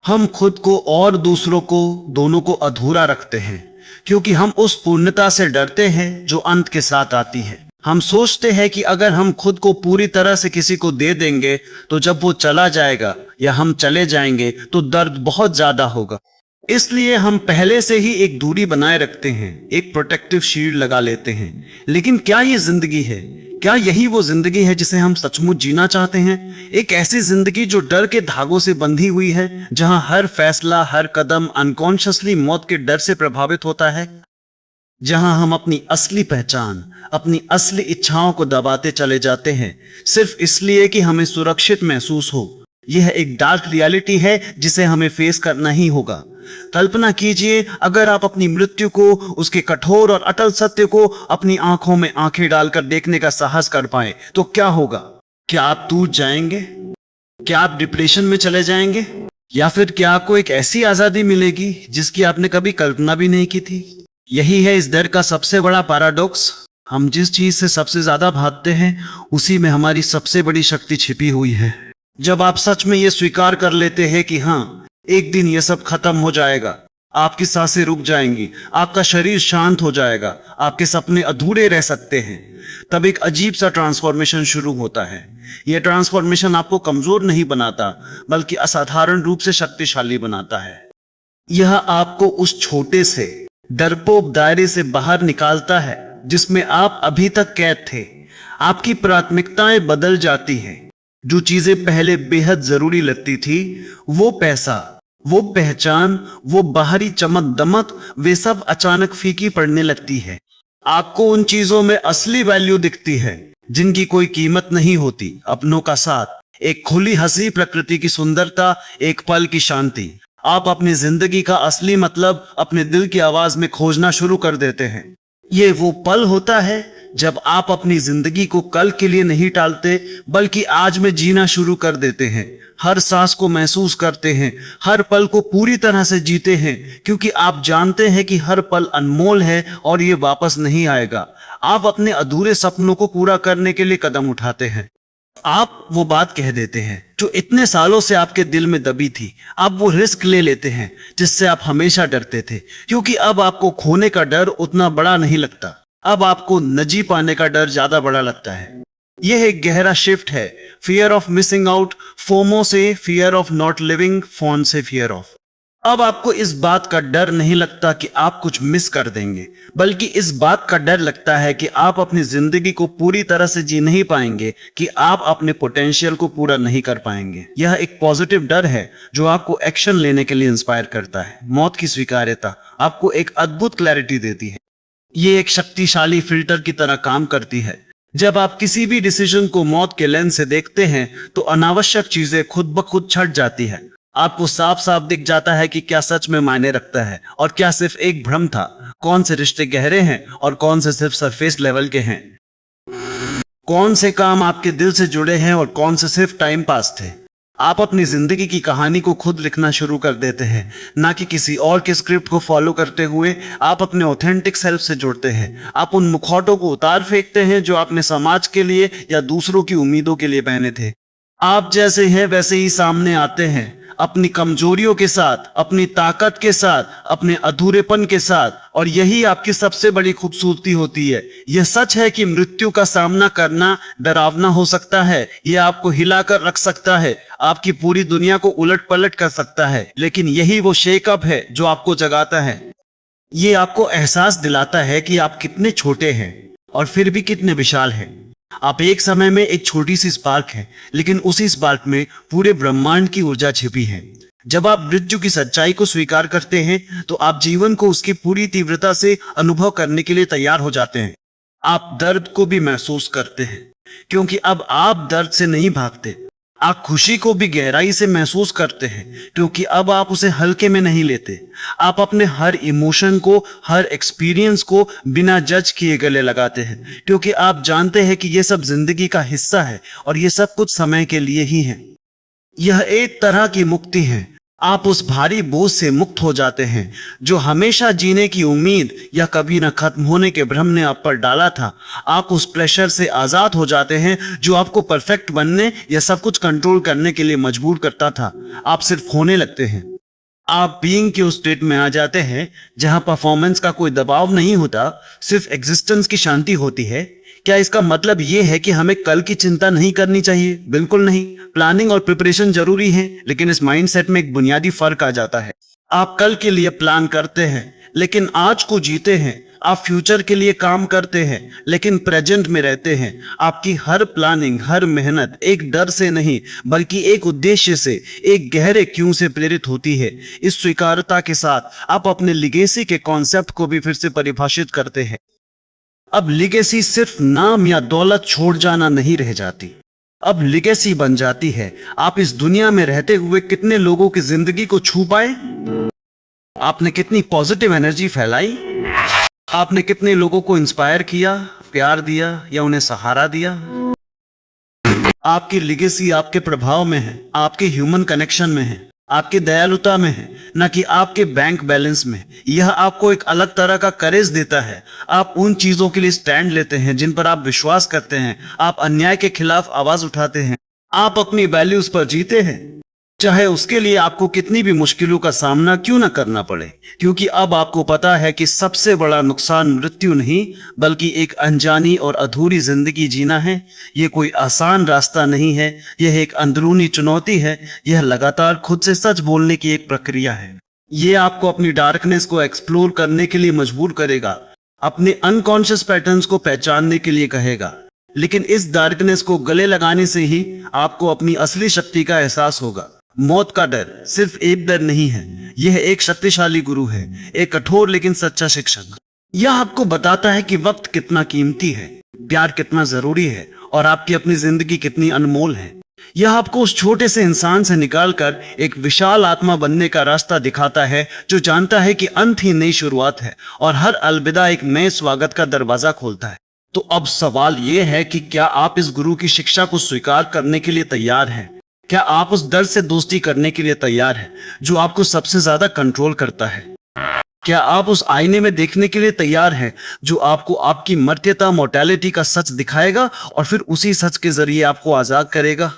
हम खुद को और दूसरों को, दोनों को अधूरा रखते हैं क्योंकि हम उस पूर्णता से डरते हैं जो अंत के साथ आती है। हम सोचते हैं कि अगर हम खुद को पूरी तरह से किसी को दे देंगे तो जब वो चला जाएगा या हम चले जाएंगे तो दर्द बहुत ज्यादा होगा। इसलिए हम पहले से ही एक दूरी बनाए रखते हैं, एक प्रोटेक्टिव शील्ड लगा लेते हैं। लेकिन क्या ये जिंदगी है? क्या यही वो जिंदगी है जिसे हम सचमुच जीना चाहते हैं? एक ऐसी जिंदगी जो डर के धागों से बंधी हुई है, जहां हर फैसला, हर कदम अनकॉन्शियसली मौत के डर से प्रभावित होता है, जहां हम अपनी असली पहचान, अपनी असली इच्छाओं को दबाते चले जाते हैं सिर्फ इसलिए कि हमें सुरक्षित महसूस हो। यह एक डार्क रियलिटी है जिसे हमें फेस करना ही होगा। कल्पना कीजिए, अगर आप अपनी मृत्यु को, उसके कठोर और अटल सत्य को अपनी आंखों में आंखें डालकर देखने का साहस कर पाए तो क्या होगा? क्या आप टूट जाएंगे? क्या आप डिप्रेशन में चले जाएंगे? या फिर क्या आपको एक ऐसी आजादी मिलेगी जिसकी आपने कभी कल्पना भी नहीं की थी? यही है इस डर का सबसे बड़ा पैराडॉक्स। हम जिस चीज से सबसे ज्यादा भागते हैं उसी में हमारी सबसे बड़ी शक्ति छिपी हुई है। जब आप सच में ये स्वीकार कर लेते हैं कि हाँ, एक दिन ये सब खत्म हो जाएगा, आपकी सांसें रुक जाएंगी, आपका शरीर शांत हो जाएगा, आपके सपने अधूरे रह सकते हैं, तब एक अजीब सा ट्रांसफॉर्मेशन शुरू होता है। यह ट्रांसफॉर्मेशन आपको कमजोर नहीं बनाता बल्कि असाधारण रूप से शक्तिशाली बनाता है। यह आपको उस छोटे से डरपोक दायरे से बाहर निकालता है जिसमें आप अभी तक कैद थे। आपकी प्राथमिकताएं बदल जाती हैं। जो चीजें पहले बेहद जरूरी लगती थी, वो पैसा, वो पहचान, वो बाहरी चमक दमक, वे सब अचानक फीकी पड़ने लगती है। आपको उन चीजों में असली वैल्यू दिखती है जिनकी कोई कीमत नहीं होती। अपनों का साथ, एक खुली हंसी, प्रकृति की सुंदरता, एक पल की शांति। आप अपनी जिंदगी का असली मतलब अपने दिल की आवाज में खोजना शुरू कर देते हैं। ये वो पल होता है जब आप अपनी जिंदगी को कल के लिए नहीं टालते बल्कि आज में जीना शुरू कर देते हैं, हर सांस को महसूस करते हैं, हर पल को पूरी तरह से जीते हैं, क्योंकि आप जानते हैं कि हर पल अनमोल है और ये वापस नहीं आएगा। आप अपने अधूरे सपनों को पूरा करने के लिए कदम उठाते हैं। आप वो बात कह देते हैं जो इतने सालों से आपके दिल में दबी थी। आप वो रिस्क ले लेते हैं जिससे आप हमेशा डरते थे, क्योंकि अब आपको खोने का डर उतना बड़ा नहीं लगता। अब आपको न जी पाने का डर ज्यादा बड़ा लगता है। यह एक गहरा शिफ्ट है, fear of missing out, FOMO से fear of not living, phone से फियर ऑफ। अब आपको इस बात का डर नहीं लगता कि आप कुछ मिस कर देंगे, बल्कि इस बात का डर लगता है कि आप अपनी जिंदगी को पूरी तरह से जी नहीं पाएंगे, कि आप अपने पोटेंशियल को पूरा नहीं कर पाएंगे। यह एक पॉजिटिव डर है जो आपको एक्शन लेने के लिए इंस्पायर करता है। मौत की स्वीकार्यता आपको एक अद्भुत क्लैरिटी देती है। ये एक शक्तिशाली फिल्टर की तरह काम करती है। जब आप किसी भी डिसीजन को मौत के लेंस से देखते हैं तो अनावश्यक चीजें खुद ब खुद छट जाती है। आपको साफ साफ दिख जाता है कि क्या सच में मायने रखता है और क्या सिर्फ एक भ्रम था। कौन से रिश्ते गहरे हैं और कौन से सिर्फ सरफेस लेवल के हैं। कौन से काम आपके दिल से जुड़े हैं और कौन से सिर्फ टाइम पास थे। आप अपनी जिंदगी की कहानी को खुद लिखना शुरू कर देते हैं, ना कि किसी और के स्क्रिप्ट को फॉलो करते हुए। आप अपने ऑथेंटिक सेल्फ से जुड़ते हैं। आप उन मुखौटों को उतार फेंकते हैं जो आपने समाज के लिए या दूसरों की उम्मीदों के लिए पहने थे। आप जैसे हैं वैसे ही सामने आते हैं, अपनी कमजोरियों के साथ, अपनी ताकत के साथ, अपने अधूरेपन के साथ, और यही आपकी सबसे बड़ी खूबसूरती होती है। यह सच है कि मृत्यु का सामना करना डरावना हो सकता है, यह आपको हिलाकर रख सकता है, आपकी पूरी दुनिया को उलट पलट कर सकता है, लेकिन यही वो शेकअप है जो आपको जगाता है। ये आपको एहसास दिलाता है कि आप कितने छोटे हैं और फिर भी कितने विशाल हैं। आप एक समय में एक छोटी सी स्पार्क हैं, लेकिन उसी स्पार्क में पूरे ब्रह्मांड की ऊर्जा छिपी है। जब आप मृत्यु की सच्चाई को स्वीकार करते हैं तो आप जीवन को उसकी पूरी तीव्रता से अनुभव करने के लिए तैयार हो जाते हैं। आप दर्द को भी महसूस करते हैं, क्योंकि अब आप दर्द से नहीं भागते। आप खुशी को भी गहराई से महसूस करते हैं, क्योंकि अब आप उसे हल्के में नहीं लेते। आप अपने हर इमोशन को, हर एक्सपीरियंस को बिना जज किए गले लगाते हैं, क्योंकि आप जानते हैं कि यह सब जिंदगी का हिस्सा है और यह सब कुछ समय के लिए ही है। यह एक तरह की मुक्ति है। आप उस भारी बोझ से मुक्त हो जाते हैं जो हमेशा जीने की उम्मीद या कभी न खत्म होने के भ्रम ने आप पर डाला था। आप उस प्रेशर से आजाद हो जाते हैं जो आपको परफेक्ट बनने या सब कुछ कंट्रोल करने के लिए मजबूर करता था। आप सिर्फ होने लगते हैं। आप बीइंग के उस स्टेट में आ जाते हैं जहां परफॉर्मेंस का कोई दबाव नहीं होता, सिर्फ एग्जिस्टेंस की शांति होती है। क्या इसका मतलब यह है कि हमें कल की चिंता नहीं करनी चाहिए? बिल्कुल नहीं। प्लानिंग और प्रिपरेशन जरूरी है, लेकिन इस माइंडसेट में एक बुनियादी फर्क आ जाता है। आप कल के लिए प्लान करते हैं लेकिन आज को जीते हैं। आप फ्यूचर के लिए काम करते हैं लेकिन प्रेजेंट में रहते हैं। आपकी हर प्लानिंग, हर मेहनत एक डर से नहीं बल्कि एक उद्देश्य से, एक गहरे क्यों से प्रेरित होती है। इस स्वीकारता के साथ आप अपने लिगेसी के कॉन्सेप्ट को भी फिर से परिभाषित करते हैं। अब लिगेसी सिर्फ नाम या दौलत छोड़ जाना नहीं रह जाती। अब लिगेसी बन जाती है आप इस दुनिया में रहते हुए कितने लोगों की जिंदगी को छू पाए। आपने कितनी पॉजिटिव एनर्जी फैलाई। आपने कितने लोगों को इंस्पायर किया, प्यार दिया या उन्हें सहारा दिया। आपकी लिगेसी आपके प्रभाव में है, आपके ह्यूमन कनेक्शन में है, आपकी दयालुता में है, न कि आपके बैंक बैलेंस में। यह आपको एक अलग तरह का करेज देता है। आप उन चीजों के लिए स्टैंड लेते हैं जिन पर आप विश्वास करते हैं। आप अन्याय के खिलाफ आवाज उठाते हैं। आप अपनी वैल्यूज पर जीते हैं, चाहे उसके लिए आपको कितनी भी मुश्किलों का सामना क्यों न करना पड़े, क्योंकि अब आपको पता है कि सबसे बड़ा नुकसान मृत्यु नहीं बल्कि एक अनजानी और अधूरी जिंदगी जीना है। यह कोई आसान रास्ता नहीं है, यह एक अंदरूनी चुनौती है। यह लगातार खुद से सच बोलने की एक प्रक्रिया है। यह आपको अपनी डार्कनेस को एक्सप्लोर करने के लिए मजबूर करेगा, अपने अनकॉन्शियस पैटर्न्स को पहचानने के लिए कहेगा। लेकिन इस डार्कनेस को गले लगाने से ही आपको अपनी असली शक्ति का एहसास होगा। मौत का डर सिर्फ एक डर नहीं है, यह एक शक्तिशाली गुरु है, एक कठोर लेकिन सच्चा शिक्षक। यह आपको बताता है कि वक्त कितना कीमती है, प्यार कितना जरूरी है और आपकी अपनी जिंदगी कितनी अनमोल है। यह आपको उस छोटे से इंसान से निकालकर एक विशाल आत्मा बनने का रास्ता दिखाता है जो जानता है कि अंत ही नई शुरुआत है और हर अलविदा एक नए स्वागत का दरवाजा खोलता है। तो अब सवाल यह है कि क्या आप इस गुरु की शिक्षा को स्वीकार करने के लिए तैयार हैं? क्या आप उस डर से दोस्ती करने के लिए तैयार हैं जो आपको सबसे ज्यादा कंट्रोल करता है? क्या आप उस आईने में देखने के लिए तैयार हैं जो आपको आपकी मर्त्यता मोर्टेलिटी का सच दिखाएगा और फिर उसी सच के जरिए आपको आजाद करेगा?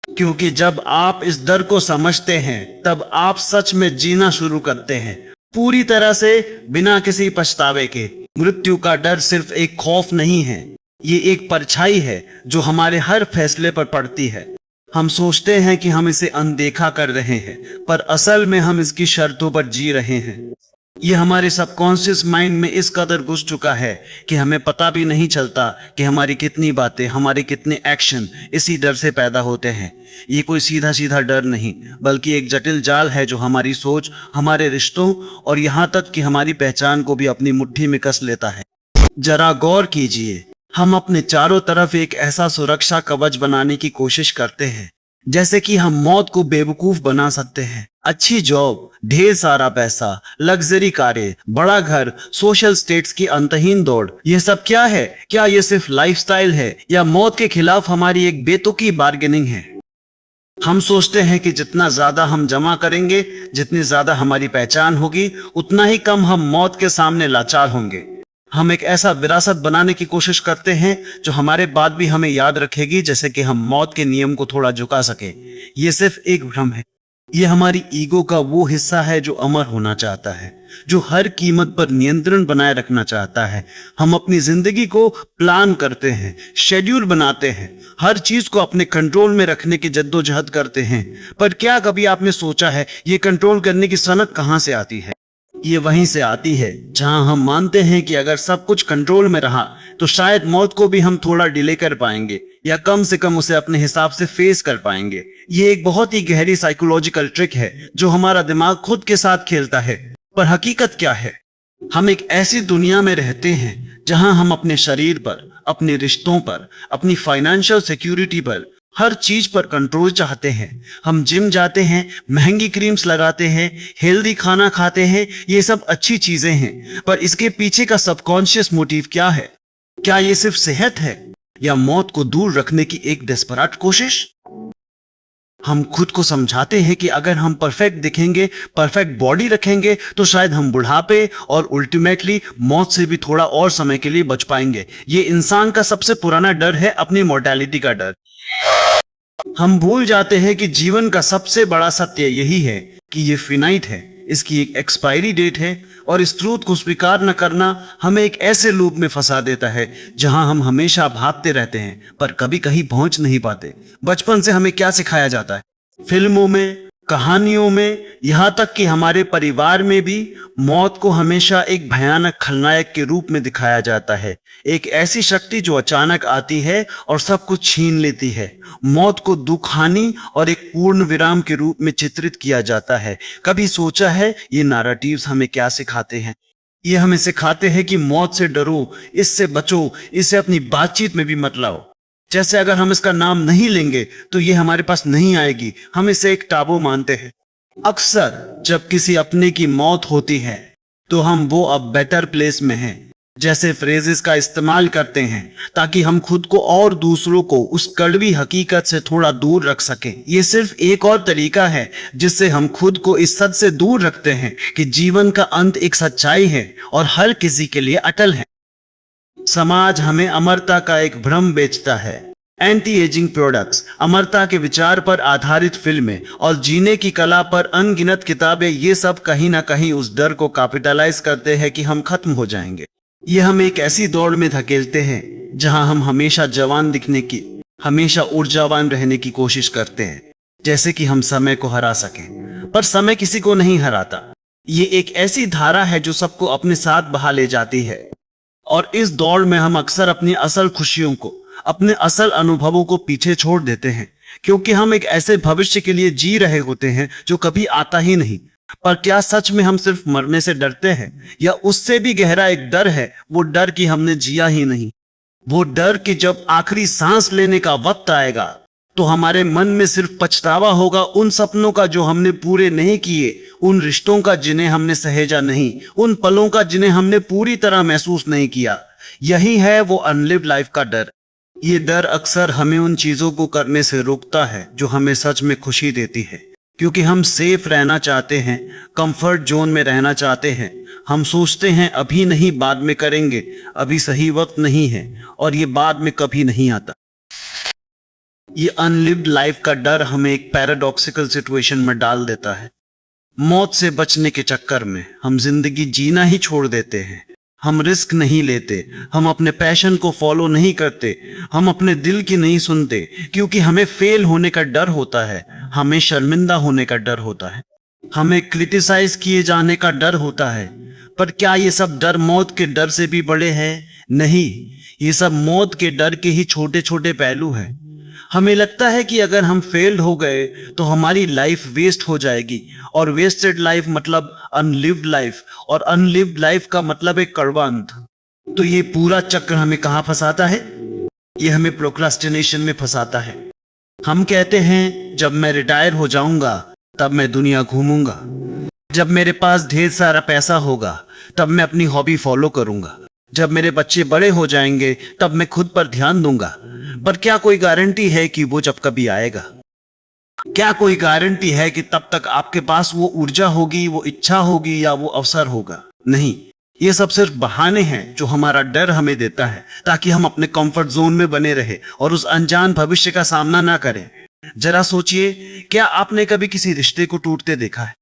क्योंकि जब आप इस डर को समझते हैं तब आप सच में जीना शुरू करते हैं, पूरी तरह से बिना किसी पछतावे के। मृत्यु का डर सिर्फ एक खौफ नहीं है, ये एक परछाई है जो हमारे हर फैसले पर पड़ती है। हम सोचते हैं कि हम इसे अनदेखा कर रहे हैं, पर असल में हम इसकी शर्तों पर जी रहे हैं। ये हमारे सबकॉन्शियस माइंड में इस कदर घुस चुका है कि हमें पता भी नहीं चलता कि हमारी कितनी बातें, हमारे कितने एक्शन इसी डर से पैदा होते हैं। ये कोई सीधा सीधा डर नहीं, बल्कि एक जटिल जाल है जो हमारी सोच, हमारे रिश्तों और यहाँ तक कि हमारी पहचान को भी अपनी मुट्ठी में कस लेता है। जरा गौर कीजिए, हम अपने चारों तरफ एक ऐसा सुरक्षा कवच बनाने की कोशिश करते हैं जैसे कि हम मौत को बेवकूफ बना सकते हैं। अच्छी जॉब, ढेर सारा पैसा, लग्जरी कारें, बड़ा घर, सोशल स्टेट्स की अंतहीन दौड़, ये सब क्या है? क्या ये सिर्फ लाइफस्टाइल है या मौत के खिलाफ हमारी एक बेतुकी बार्गेनिंग है? हम सोचते हैं कि जितना ज्यादा हम जमा करेंगे, जितनी ज्यादा हमारी पहचान होगी, उतना ही कम हम मौत के सामने लाचार होंगे। हम एक ऐसा विरासत बनाने की कोशिश करते हैं जो हमारे बाद भी हमें याद रखेगी, जैसे कि हम मौत के नियम को थोड़ा झुका सके। ये सिर्फ एक भ्रम है। ये हमारी ईगो का वो हिस्सा है जो अमर होना चाहता है, जो हर कीमत पर नियंत्रण बनाए रखना चाहता है। हम अपनी जिंदगी को प्लान करते हैं, शेड्यूल बनाते हैं, हर चीज को अपने कंट्रोल में रखने की जद्दोजहद करते हैं। पर क्या कभी आपने सोचा है ये कंट्रोल करने की सनत कहां से आती है? ये वहीं से आती है जहां हम मानते हैं कि अगर सब कुछ कंट्रोल में रहा तो शायद मौत को भी हम थोड़ा डिले कर पाएंगे, या कम से कम उसे अपने हिसाब से फेस कर पाएंगे। ये एक बहुत ही गहरी साइकोलॉजिकल ट्रिक है जो हमारा दिमाग खुद के साथ खेलता है। पर हकीकत क्या है? हम एक ऐसी दुनिया में रहते हैं जहां हम अपने शरीर पर, अपने रिश्तों पर, अपनी फाइनेंशियल सिक्योरिटी पर, हर चीज पर कंट्रोल चाहते हैं। हम जिम जाते हैं, महंगी क्रीम्स लगाते हैं, हेल्दी खाना खाते हैं, ये सब अच्छी चीजें हैं, पर इसके पीछे का सबकॉन्शियस मोटिव क्या है? क्या ये सिर्फ सेहत है या मौत को दूर रखने की एक डेस्परेट कोशिश? हम खुद को समझाते हैं कि अगर हम परफेक्ट दिखेंगे, परफेक्ट बॉडी रखेंगे, तो शायद हम बुढ़ापे और अल्टीमेटली मौत से भी थोड़ा और समय के लिए बच पाएंगे। ये इंसान का सबसे पुराना डर है, अपनी मोर्टेलिटी का डर। हम भूल जाते हैं कि जीवन का सबसे बड़ा सत्य यही है कि ये फिनाइट है, इसकी एक एक्सपायरी डेट है, और इस ट्रूथ को स्वीकार न करना हमें एक ऐसे लूप में फंसा देता है जहां हम हमेशा भागते रहते हैं पर कभी कहीं पहुंच नहीं पाते। बचपन से हमें क्या सिखाया जाता है? फिल्मों में, कहानियों में, यहाँ तक कि हमारे परिवार में भी मौत को हमेशा एक भयानक खलनायक के रूप में दिखाया जाता है, एक ऐसी शक्ति जो अचानक आती है और सब कुछ छीन लेती है। मौत को दुखहानी और एक पूर्ण विराम के रूप में चित्रित किया जाता है। कभी सोचा है ये नैरेटिव्स हमें क्या सिखाते हैं? ये हमें सिखाते हैं कि मौत से डरो, इससे बचो, इसे अपनी बातचीत में भी मत लाओ। जैसे अगर हम इसका नाम नहीं लेंगे तो ये हमारे पास नहीं आएगी, हम इसे एक टाबू मानते हैं। अक्सर जब किसी अपने की मौत होती है तो हम वो अब बेटर प्लेस में हैं जैसे फ्रेजेस का इस्तेमाल करते हैं ताकि हम खुद को और दूसरों को उस कड़वी हकीकत से थोड़ा दूर रख सकें। ये सिर्फ एक और तरीका है जिससे हम खुद को इस सच से दूर रखते हैं कि जीवन का अंत एक सच्चाई है और हर किसी के लिए अटल है। समाज हमें अमरता का एक भ्रम बेचता है। एंटी एजिंग प्रोडक्ट्स, अमरता के विचार पर आधारित फिल्में और जीने की कला पर अनगिनत किताबें, ये सब कहीं ना कहीं उस डर को कैपिटलाइज करते हैं कि हम खत्म हो जाएंगे। ये हम एक ऐसी दौड़ में धकेलते हैं जहां हम हमेशा जवान दिखने की, हमेशा ऊर्जावान रहने की कोशिश करते हैं, जैसे कि हम समय को हरा सकें। पर समय किसी को नहीं हराता। ये एक ऐसी धारा है जो सबको अपने साथ बहा ले जाती है, और इस दौड़ में हम अक्सर अपनी असल खुशियों को, अपने असल अनुभवों को पीछे छोड़ देते हैं, क्योंकि हम एक ऐसे भविष्य के लिए जी रहे होते हैं जो कभी आता ही नहीं। पर क्या सच में हम सिर्फ मरने से डरते हैं, या उससे भी गहरा एक डर है, वो डर कि हमने जिया ही नहीं, वो डर कि जब आखिरी सांस लेने का वक्त आएगा तो हमारे मन में सिर्फ पछतावा होगा उन सपनों का जो हमने पूरे नहीं किए, उन रिश्तों का जिन्हें हमने सहेजा नहीं, उन पलों का जिन्हें हमने पूरी तरह महसूस नहीं किया। यही है वो अनलिव्ड लाइफ का डर। ये डर अक्सर हमें उन चीजों को करने से रोकता है जो हमें सच में खुशी देती है, क्योंकि हम सेफ रहना चाहते हैं, कंफर्ट जोन में रहना चाहते हैं। हम सोचते हैं अभी नहीं बाद में करेंगे, अभी सही वक्त नहीं है, और ये बाद में कभी नहीं आता। ये अनलिव्ड लाइफ का डर हमें एक पैराडॉक्सिकल सिचुएशन में डाल देता है। मौत से बचने के चक्कर में हम जिंदगी जीना ही छोड़ देते हैं। हम रिस्क नहीं लेते, हम अपने पैशन को फॉलो नहीं करते, हम अपने दिल की नहीं सुनते, क्योंकि हमें फेल होने का डर होता है, हमें शर्मिंदा होने का डर होता है, हमें क्रिटिसाइज किए जाने का डर होता है। पर क्या ये सब डर मौत के डर से भी बड़े हैं? नहीं, ये सब मौत के डर के ही छोटे छोटे पहलू हैं। हमें लगता है कि अगर हम फेल्ड हो गए तो हमारी लाइफ वेस्ट हो जाएगी, और वेस्टेड लाइफ मतलब अनलिव्ड लाइफ, और अनलिव्ड लाइफ का मतलब एक कड़वा अंत। तो ये पूरा चक्र हमें कहाँ फंसाता है? ये हमें प्रोक्रास्टिनेशन में फंसाता है। हम कहते हैं जब मैं रिटायर हो जाऊंगा तब मैं दुनिया घूमूंगा, जब मेरे पास ढेर सारा पैसा होगा तब मैं अपनी हॉबी फॉलो करूंगा, जब मेरे बच्चे बड़े हो जाएंगे तब मैं खुद पर ध्यान दूंगा। पर क्या कोई गारंटी है कि वो जब कभी आएगा? क्या कोई गारंटी है कि तब तक आपके पास वो ऊर्जा होगी, वो इच्छा होगी, या वो अवसर होगा? नहीं, ये सब सिर्फ बहाने हैं जो हमारा डर हमें देता है, ताकि हम अपने कंफर्ट जोन में बने रहे और उस अनजान भविष्य का सामना ना करें। जरा सोचिए, क्या आपने कभी किसी रिश्ते को टूटते देखा है?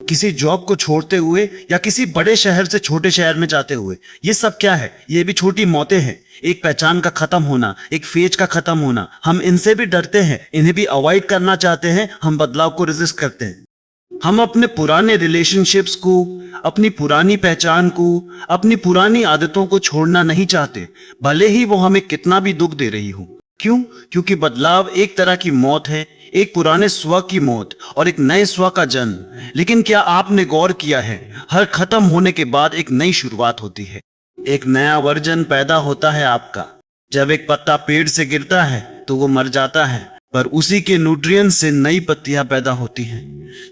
किसी जॉब को छोड़ते हुए, या किसी बड़े शहर से छोटे शहर में जाते हुए? ये सब क्या है? ये भी छोटी मौतें हैं। एक पहचान का खत्म होना, एक फेज का खत्म होना। हम इनसे भी डरते हैं, इन्हें भी अवॉइड करना चाहते हैं, हम बदलाव को रेजिस्ट करते हैं। हम अपने पुराने रिलेशनशिप्स को, अपनी पुरानी पहचान को, अपनी पुरानी आदतों को छोड़ना नहीं चाहते, भले ही वो हमें कितना भी दुख दे रही हो। क्यों? क्योंकि बदलाव एक तरह की मौत है, एक पुराने स्व की मौत और एक नए स्व का जन्म। लेकिन क्या आपने गौर किया है, हर खत्म होने के बाद एक नई शुरुआत होती है, एक नया वर्जन पैदा होता है आपका। जब एक पत्ता पेड़ से गिरता है तो वो मर जाता है, पर उसी के न्यूट्रिएंट्स से नई पत्तियां पैदा होती हैं।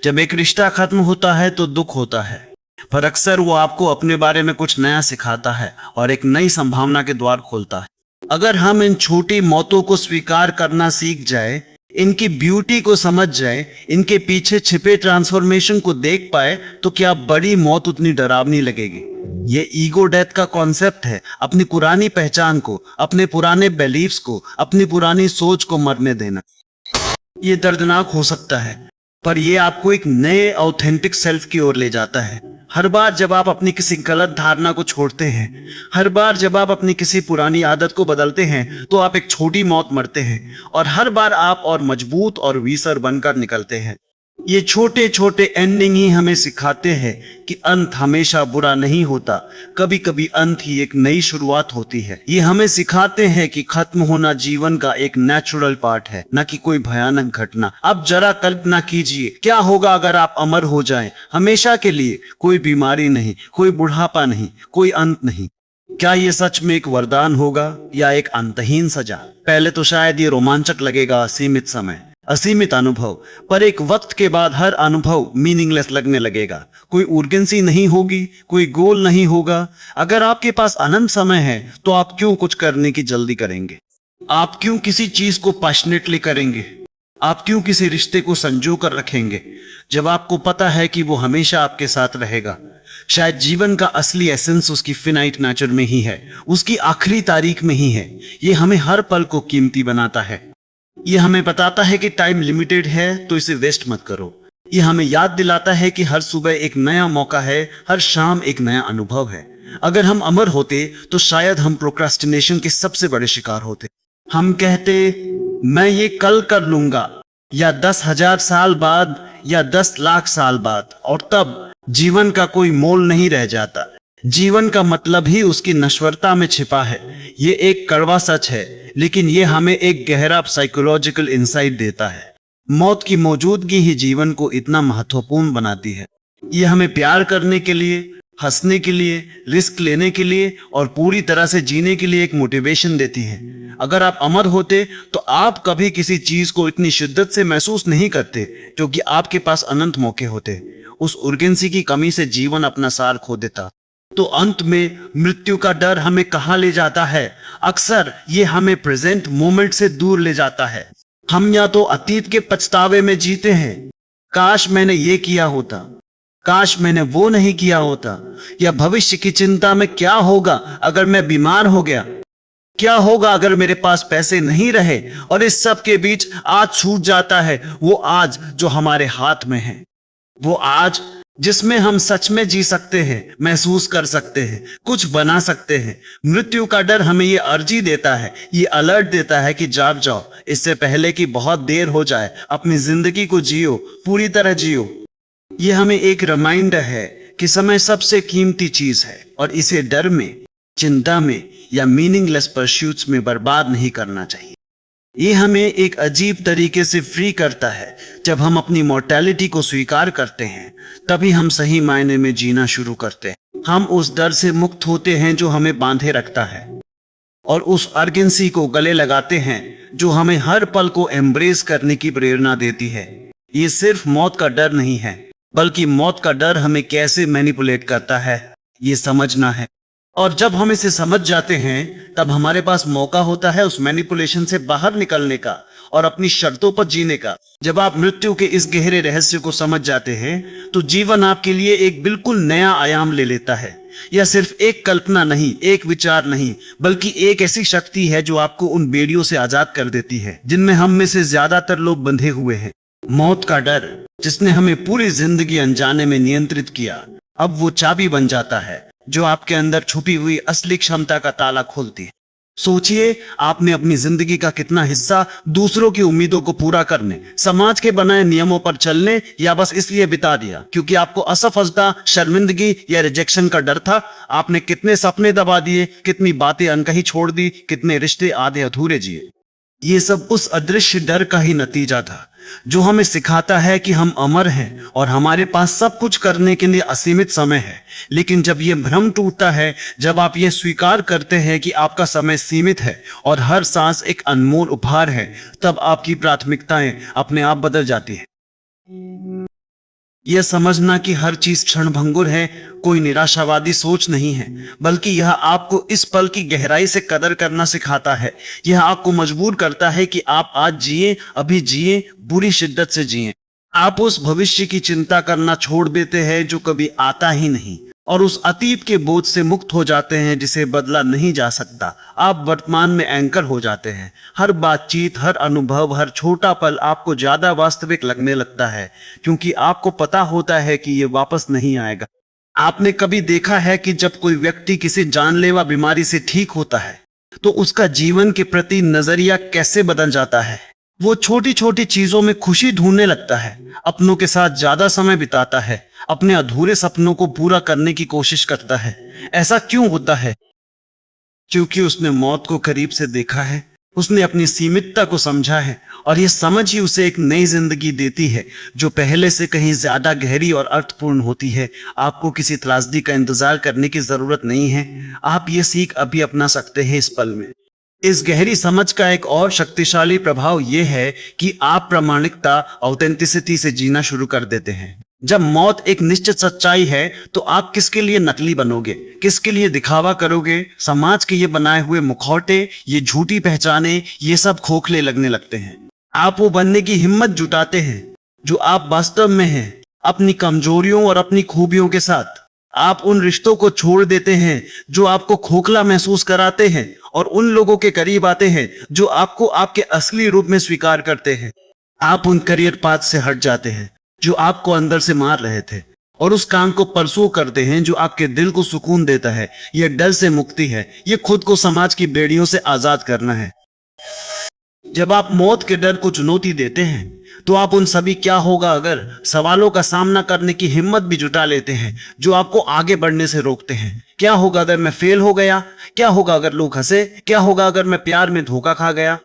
जब एक रिश्ता खत्म होता है तो दुख होता है, पर अक्सर वो आपको अपने बारे में कुछ नया सिखाता है और एक नई संभावना के द्वार खोलता है। अगर हम इन छोटी मौतों को स्वीकार करना सीख जाए, इनकी ब्यूटी को समझ जाए, इनके पीछे छिपे ट्रांसफॉर्मेशन को देख पाए, तो क्या बड़ी मौत उतनी डरावनी लगेगी। ये ईगो डेथ का कॉन्सेप्ट है, अपनी पुरानी पहचान को, अपने पुराने बिलीफ्स को, अपनी पुरानी सोच को मरने देना। ये दर्दनाक हो सकता है, पर यह आपको एक नए ऑथेंटिक सेल्फ की ओर ले जाता है। हर बार जब आप अपनी किसी गलत धारणा को छोड़ते हैं, हर बार जब आप अपनी किसी पुरानी आदत को बदलते हैं, तो आप एक छोटी मौत मरते हैं, और हर बार आप और मजबूत और वीसर बनकर निकलते हैं। ये छोटे छोटे एंडिंग ही हमें सिखाते हैं कि अंत हमेशा बुरा नहीं होता, कभी कभी अंत ही एक नई शुरुआत होती है। ये हमें सिखाते हैं कि खत्म होना जीवन का एक नेचुरल पार्ट है, न कि कोई भयानक घटना। अब जरा कल्पना कीजिए, क्या होगा अगर आप अमर हो जाएं हमेशा के लिए? कोई बीमारी नहीं, कोई बुढ़ापा नहीं, कोई अंत नहीं। क्या ये सच में एक वरदान होगा या एक अंतहीन सजा? पहले तो शायद ये रोमांचक लगेगा, सीमित समय, असीमित अनुभव, पर एक वक्त के बाद हर अनुभव मीनिंगलेस लगने लगेगा। कोई उर्जेंसी नहीं होगी, कोई गोल नहीं होगा। अगर आपके पास अनंत समय है तो आप क्यों कुछ करने की जल्दी करेंगे? आप क्यों किसी चीज को पैशनेटली करेंगे? आप क्यों किसी रिश्ते को संजो कर रखेंगे जब आपको पता है कि वो हमेशा आपके साथ रहेगा? शायद जीवन का असली एसेंस उसकी फिनाइट नेचर में ही है, उसकी आखिरी तारीख में ही है। ये हमें हर पल को कीमती बनाता है। ये हमें बताता है कि टाइम लिमिटेड है, तो इसे वेस्ट मत करो। ये हमें याद दिलाता है कि हर सुबह एक नया मौका है, हर शाम एक नया अनुभव है। अगर हम अमर होते तो शायद हम प्रोक्रास्टिनेशन के सबसे बड़े शिकार होते। हम कहते मैं ये कल कर लूंगा, या 10,000 साल बाद, या 10 लाख साल बाद, और तब जीवन का कोई मोल नहीं रह जाता। जीवन का मतलब ही उसकी नश्वरता में छिपा है। ये एक कड़वा सच है, लेकिन ये हमें एक गहरा साइकोलॉजिकल इंसाइट देता है। मौत की मौजूदगी ही जीवन को इतना महत्वपूर्ण बनाती है। ये हमें प्यार करने के लिए, हंसने के लिए, रिस्क लेने के लिए और पूरी तरह से जीने के लिए एक मोटिवेशन देती है। अगर आप अमर होते तो आप कभी किसी चीज को इतनी शिद्दत से महसूस नहीं करते, क्योंकि आपके पास अनंत मौके होते। उस उर्जेंसी की कमी से जीवन अपना सार खो देता। तो अंत में मृत्यु का डर हमें कहाँ ले जाता है? अक्सर ये हमें प्रेजेंट मोमेंट से दूर ले जाता है। हम या तो अतीत के पछतावे में जीते हैं, काश मैंने ये किया होता, काश मैंने वो नहीं किया होता, या भविष्य की चिंता में क्या होगा अगर मैं बीमार हो गया, क्या होगा अगर मेरे पास पैसे नहीं रहे। और इस सब के बीच आज छूट जाता है वो आज जो हमारे हाथ में है, वो आज जिसमें हम सच में जी सकते हैं, महसूस कर सकते हैं, कुछ बना सकते हैं। मृत्यु का डर हमें ये अर्जी देता है, ये अलर्ट देता है कि जाग जाओ, इससे पहले कि बहुत देर हो जाए। अपनी जिंदगी को जियो, पूरी तरह जियो। ये हमें एक रिमाइंडर है कि समय सबसे कीमती चीज है और इसे डर में, चिंता में या मीनिंगलेस परस्यूट्स में बर्बाद नहीं करना चाहिए। ये हमें एक अजीब तरीके से फ्री करता है। जब हम अपनी मॉर्टेलिटी को स्वीकार करते हैं, तभी हम सही मायने में जीना शुरू करते हैं। हम उस डर से मुक्त होते हैं जो हमें बांधे रखता है, और उस अर्जेंसी को गले लगाते हैं जो हमें हर पल को एम्ब्रेस करने की प्रेरणा देती है। ये सिर्फ मौत का डर नहीं है, बल्कि मौत का डर हमें कैसे मैनिपुलेट करता है, ये समझना है। और जब हम इसे समझ जाते हैं, तब हमारे पास मौका होता है उस मैनिपुलेशन से बाहर निकलने का और अपनी शर्तों पर जीने का। जब आप मृत्यु के इस गहरे रहस्य को समझ जाते हैं, तो जीवन आपके लिए एक बिल्कुल नया आयाम ले लेता है। यह सिर्फ एक कल्पना नहीं, एक विचार नहीं, बल्कि एक ऐसी शक्ति है जो आपको उन बेड़ियों से आजाद कर देती है जिनमें हम में से ज्यादातर लोग बंधे हुए हैं। मौत का डर, जिसने हमें पूरी जिंदगी अनजाने में नियंत्रित किया, अब वो चाबी बन जाता है जो आपके अंदर छुपी हुई असली क्षमता का ताला खोलती है। सोचिए, आपने अपनी जिंदगी का कितना हिस्सा दूसरों की उम्मीदों को पूरा करने, समाज के बनाए नियमों पर चलने या बस इसलिए बिता दिया क्योंकि आपको असफलता, शर्मिंदगी या रिजेक्शन का डर था। आपने कितने सपने दबा दिए, कितनी बातें अनकही छोड़ दी, कितने रिश्ते आधे अधूरे जिए। ये सब उस अदृश्य डर का ही नतीजा था जो हमें सिखाता है कि हम अमर हैं और हमारे पास सब कुछ करने के लिए असीमित समय है। लेकिन जब यह भ्रम टूटता है, जब आप यह स्वीकार करते हैं कि आपका समय सीमित है और हर सांस एक अनमोल उपहार है, तब आपकी प्राथमिकताएं अपने आप बदल जाती है। यह समझना कि हर चीज क्षणभंगुर है कोई निराशावादी सोच नहीं है, बल्कि यह आपको इस पल की गहराई से कदर करना सिखाता है। यह आपको मजबूर करता है कि आप आज जिए, अभी जिए, बुरी शिद्दत से जिए। आप उस भविष्य की चिंता करना छोड़ देते हैं जो कभी आता ही नहीं, और उस अतीत के बोझ से मुक्त हो जाते हैं जिसे बदला नहीं जा सकता। आप वर्तमान में एंकर हो जाते हैं। हर बातचीत, हर अनुभव, हर छोटा पल आपको ज्यादा वास्तविक लगने लगता है, क्योंकि आपको पता होता है कि ये वापस नहीं आएगा। आपने कभी देखा है कि जब कोई व्यक्ति किसी जानलेवा बीमारी से ठीक होता है, तो उसका जीवन के प्रति नजरिया कैसे बदल जाता है? वो छोटी छोटी चीजों में खुशी ढूंढने लगता है, अपनों के साथ ज्यादा समय बिताता है, अपने अधूरे सपनों को पूरा करने की कोशिश करता है। ऐसा क्यों होता है? क्योंकि उसने मौत को करीब से देखा है, उसने अपनी सीमितता को समझा है, और यह समझ ही उसे एक नई जिंदगी देती है जो पहले से कहीं ज्यादा गहरी और अर्थपूर्ण होती है। आपको किसी त्रासदी का इंतजार करने की जरूरत नहीं है। आप ये सीख अभी अपना सकते हैं इस पल में। इस गहरी समझ का एक और शक्तिशाली प्रभाव यह है कि आप प्रामाणिकता, ऑथेंटिसिटी से जीना शुरू कर देते हैं। जब मौत एक निश्चित सच्चाई है, तो आप किसके लिए नकली बनोगे, किसके लिए दिखावा करोगे? समाज के ये बनाए हुए मुखौटे, ये झूठी पहचाने, ये सब खोखले लगने लगते हैं। आप वो बनने की हिम्मत जुटाते हैं जो आप वास्तव में हैं, अपनी कमजोरियों और अपनी खूबियों के साथ। आप उन रिश्तों को छोड़ देते हैं जो आपको खोखला महसूस कराते हैं, और उन लोगों के करीब आते हैं जो आपको आपके असली रूप में स्वीकार करते हैं। आप उन करियर पाथ से हट जाते हैं जो आपको अंदर से मार रहे थे, और उस काम को परसू करते हैं जो आपके दिल को सुकून देता है। यह डर से मुक्ति है, यह खुद को समाज की बेड़ियों से आजाद करना है। जब आप मौत के डर को चुनौती देते हैं, तो आप उन सभी क्या होगा अगर सवालों का सामना करने की हिम्मत भी जुटा लेते हैं जो आपको आगे बढ़ने से रोकते हैं। क्या होगा अगर मैं फेल हो गया? क्या होगा अगर लोग हंसे? क्या होगा अगर मैं प्यार में धोखा खा गया?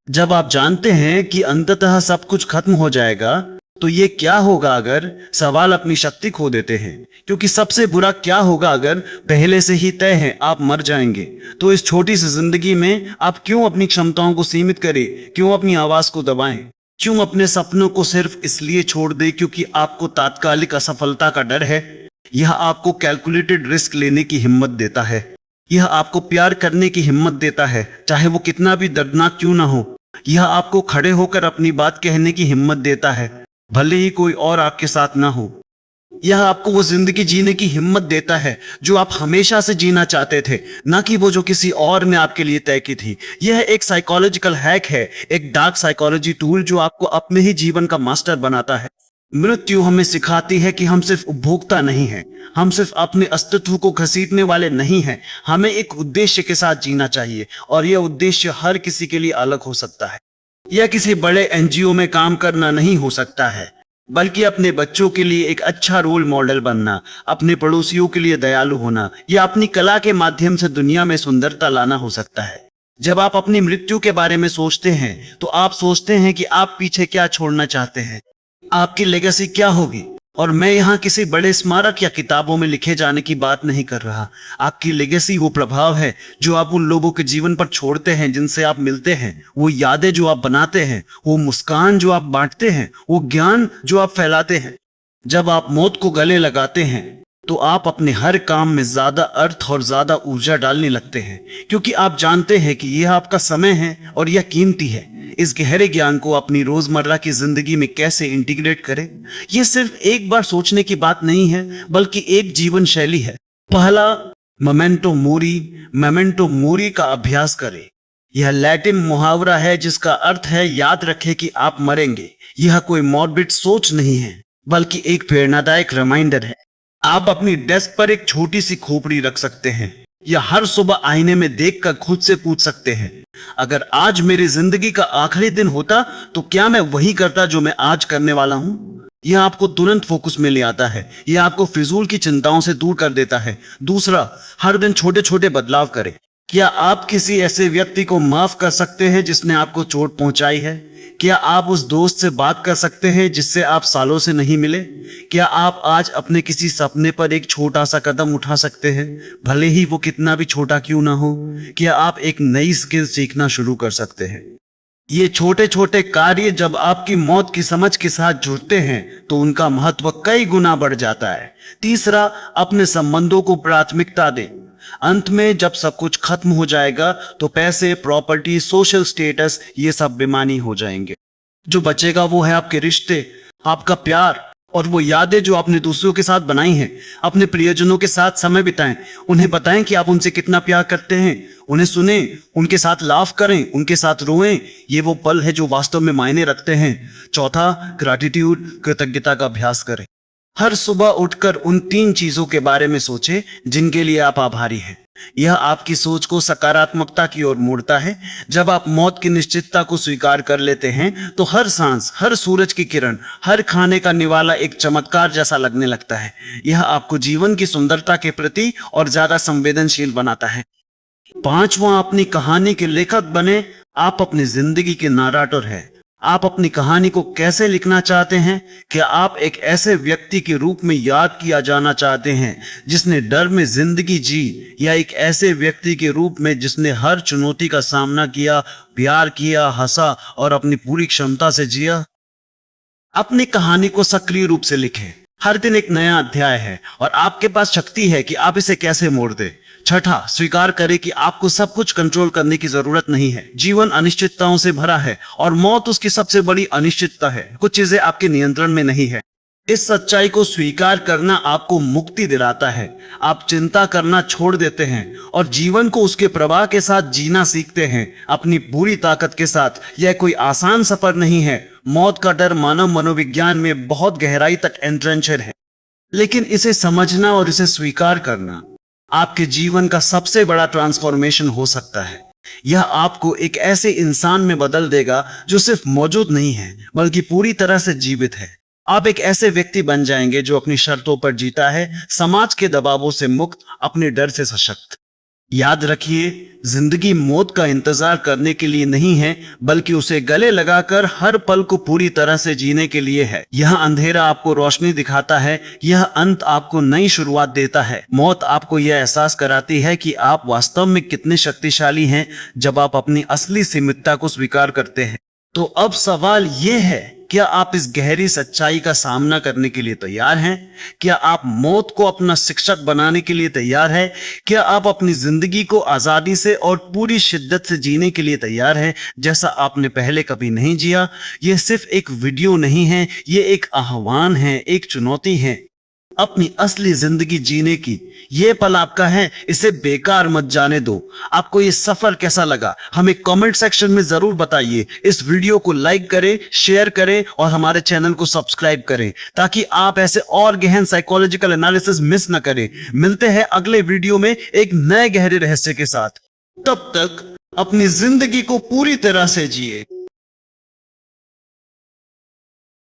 जब आप जानते हैं कि अंततः सब कुछ खत्म हो जाएगा, तो ये क्या होगा अगर सवाल अपनी शक्ति खो देते हैं? क्योंकि सबसे बुरा क्या होगा अगर पहले से ही तय है आप मर जाएंगे। तो इस छोटी सी जिंदगी में आप क्यों अपनी क्षमताओं को सीमित करें? क्यों अपनी आवाज को दबाएं? क्यों अपने सपनों को सिर्फ इसलिए छोड़ दें क्योंकि आपको तात्कालिक असफलता का डर है? यह आपको कैलकुलेटेड रिस्क लेने की हिम्मत देता है। यह आपको प्यार करने की हिम्मत देता है, चाहे वो कितना भी दर्दनाक क्यों ना हो। यह आपको खड़े होकर अपनी बात कहने की हिम्मत देता है, भले ही कोई और आपके साथ ना हो। यह आपको वो जिंदगी जीने की हिम्मत देता है जो आप हमेशा से जीना चाहते थे, ना कि वो जो किसी और ने आपके लिए तय की थी। यह एक साइकोलॉजिकल हैक है, एक डार्क साइकोलॉजी टूल जो आपको अपने ही जीवन का मास्टर बनाता है। मृत्यु हमें सिखाती है कि हम सिर्फ उपभोक्ता नहीं हैं, हम सिर्फ अपने अस्तित्व को घसीटने वाले नहीं हैं। हमें एक उद्देश्य के साथ जीना चाहिए, और यह उद्देश्य हर किसी के लिए अलग हो सकता है। यह किसी बड़े एनजीओ में काम करना नहीं हो सकता है, बल्कि अपने बच्चों के लिए एक अच्छा रोल मॉडल बनना, अपने पड़ोसियों के लिए दयालु होना, या अपनी कला के माध्यम से दुनिया में सुंदरता लाना हो सकता है। जब आप अपनी मृत्यु के बारे में सोचते हैं तो आप सोचते हैं कि आप पीछे क्या छोड़ना चाहते हैं, आपकी लेगेसी क्या होगी। और मैं यहाँ किसी बड़े स्मारक या किताबों में लिखे जाने की बात नहीं कर रहा। आपकी लेगेसी वो प्रभाव है जो आप उन लोगों के जीवन पर छोड़ते हैं जिनसे आप मिलते हैं, वो यादें जो आप बनाते हैं, वो मुस्कान जो आप बांटते हैं, वो ज्ञान जो आप फैलाते हैं। जब आप मौत को गले लगाते हैं तो आप अपने हर काम में ज्यादा अर्थ और ज्यादा ऊर्जा डालने लगते हैं, क्योंकि आप जानते हैं कि यह आपका समय है और यह कीमती है। इस गहरे ज्ञान को अपनी रोजमर्रा की जिंदगी में कैसे इंटीग्रेट करें, यह सिर्फ एक बार सोचने की बात नहीं है, बल्कि एक जीवन शैली है। पहला, मेमेंटो मोरी का अभ्यास करें। यह लैटिन मुहावरा है जिसका अर्थ है याद रखें कि आप मरेंगे। यह कोई मॉर्बिड सोच नहीं है, बल्कि एक प्रेरणादायक रिमाइंडर है। आप अपनी डेस्क पर एक छोटी सी खोपड़ी रख सकते हैं, या हर सुबह आईने में देखकर खुद से पूछ सकते हैं, अगर आज मेरी जिंदगी का आखिरी दिन होता तो क्या मैं वही करता जो मैं आज करने वाला हूं। यह आपको तुरंत फोकस में ले आता है, यह आपको फिजूल की चिंताओं से दूर कर देता है। दूसरा, हर दिन छोटे छोटे बदलाव करें। क्या आप किसी ऐसे व्यक्ति को माफ कर सकते हैं जिसने आपको चोट पहुंचाई है? क्या आप उस दोस्त से बात कर सकते हैं जिससे आप सालों से नहीं मिले? क्या आप आज अपने किसी सपने पर एक छोटा सा कदम उठा सकते हैं, भले ही वो कितना भी छोटा क्यों ना हो? क्या आप एक नई स्किल सीखना शुरू कर सकते हैं? ये छोटे छोटे कार्य जब आपकी मौत की समझ के साथ जुड़ते हैं तो उनका महत्व कई गुना बढ़ जाता है। तीसरा, अपने संबंधों को प्राथमिकता दें। अंत में जब सब कुछ खत्म हो जाएगा तो पैसे, प्रॉपर्टी, सोशल स्टेटस, ये सब बेमानी हो जाएंगे। जो बचेगा वो है आपके रिश्ते, आपका प्यार और वो यादें जो आपने दूसरों के साथ बनाई हैं। अपने प्रियजनों के साथ समय बिताएं, उन्हें बताएं कि आप उनसे कितना प्यार करते हैं, उन्हें सुने, उनके साथ लाफ करें, उनके साथ रोएं। ये वो पल है जो वास्तव में मायने रखते हैं। चौथा, ग्रैटिट्यूड, कृतज्ञता का अभ्यास करें। हर सुबह उठकर उन 3 चीजों के बारे में सोचें जिनके लिए आप आभारी हैं। यह आपकी सोच को सकारात्मकता की ओर मोड़ता है। जब आप मौत की निश्चितता को स्वीकार कर लेते हैं तो हर सांस, हर सूरज की किरण, हर खाने का निवाला एक चमत्कार जैसा लगने लगता है। यह आपको जीवन की सुंदरता के प्रति और ज्यादा संवेदनशील बनाता है। 5वां, अपनी कहानी के लेखक बने। आप अपनी जिंदगी के नरेटर हैं। आप अपनी कहानी को कैसे लिखना चाहते हैं? क्या आप एक ऐसे व्यक्ति के रूप में याद किया जाना चाहते हैं जिसने डर में जिंदगी जी, या एक ऐसे व्यक्ति के रूप में जिसने हर चुनौती का सामना किया, प्यार किया, हंसा और अपनी पूरी क्षमता से जिया? अपनी कहानी को सक्रिय रूप से लिखें। हर दिन एक नया अध्याय है और आपके पास शक्ति है कि आप इसे कैसे मोड़ दें। छठा, स्वीकार करें कि आपको सब कुछ कंट्रोल करने की जरूरत नहीं है। जीवन अनिश्चितताओं से भरा है और मौत उसकी सबसे बड़ी अनिश्चितता है। कुछ चीजें आपके नियंत्रण में नहीं है। इस सच्चाई को स्वीकार करना आपको मुक्ति दिलाता है। आप चिंता करना छोड़ देते हैं और जीवन को उसके प्रवाह के साथ जीना सीखते हैं, अपनी पूरी ताकत के साथ। यह कोई आसान सफर नहीं है। मौत का डर मानव मनोविज्ञान में बहुत गहराई तक एंट्रेंचर है, लेकिन इसे समझना और इसे स्वीकार करना आपके जीवन का सबसे बड़ा ट्रांसफॉर्मेशन हो सकता है। यह आपको एक ऐसे इंसान में बदल देगा जो सिर्फ मौजूद नहीं है बल्कि पूरी तरह से जीवित है। आप एक ऐसे व्यक्ति बन जाएंगे जो अपनी शर्तों पर जीता है, समाज के दबावों से मुक्त, अपने डर से सशक्त। याद रखिए, जिंदगी मौत का इंतजार करने के लिए नहीं है, बल्कि उसे गले लगाकर हर पल को पूरी तरह से जीने के लिए है। यह अंधेरा आपको रोशनी दिखाता है, यह अंत आपको नई शुरुआत देता है। मौत आपको यह एहसास कराती है कि आप वास्तव में कितने शक्तिशाली हैं जब आप अपनी असली सीमितता को स्वीकार करते हैं। तो अब सवाल यह है क्या आप इस गहरी सच्चाई का सामना करने के लिए तैयार हैं? क्या आप मौत को अपना शिक्षक बनाने के लिए तैयार हैं? क्या आप अपनी जिंदगी को आजादी से और पूरी शिद्दत से जीने के लिए तैयार हैं, जैसा आपने पहले कभी नहीं जिया? यह सिर्फ एक वीडियो नहीं है, यह एक आह्वान है, एक चुनौती है अपनी असली जिंदगी जीने की। ये पल आपका है, इसे बेकार मत जाने दो। आपको ये सफर कैसा लगा हमें कमेंट सेक्शन में जरूर बताइए। इस वीडियो को लाइक करें, शेयर करें और हमारे चैनल को सब्सक्राइब करें ताकि आप ऐसे और गहन साइकोलॉजिकल एनालिसिस मिस न करें। मिलते हैं अगले वीडियो में एक नए गहरे रहस्य के साथ। तब तक अपनी जिंदगी को पूरी तरह से जिए।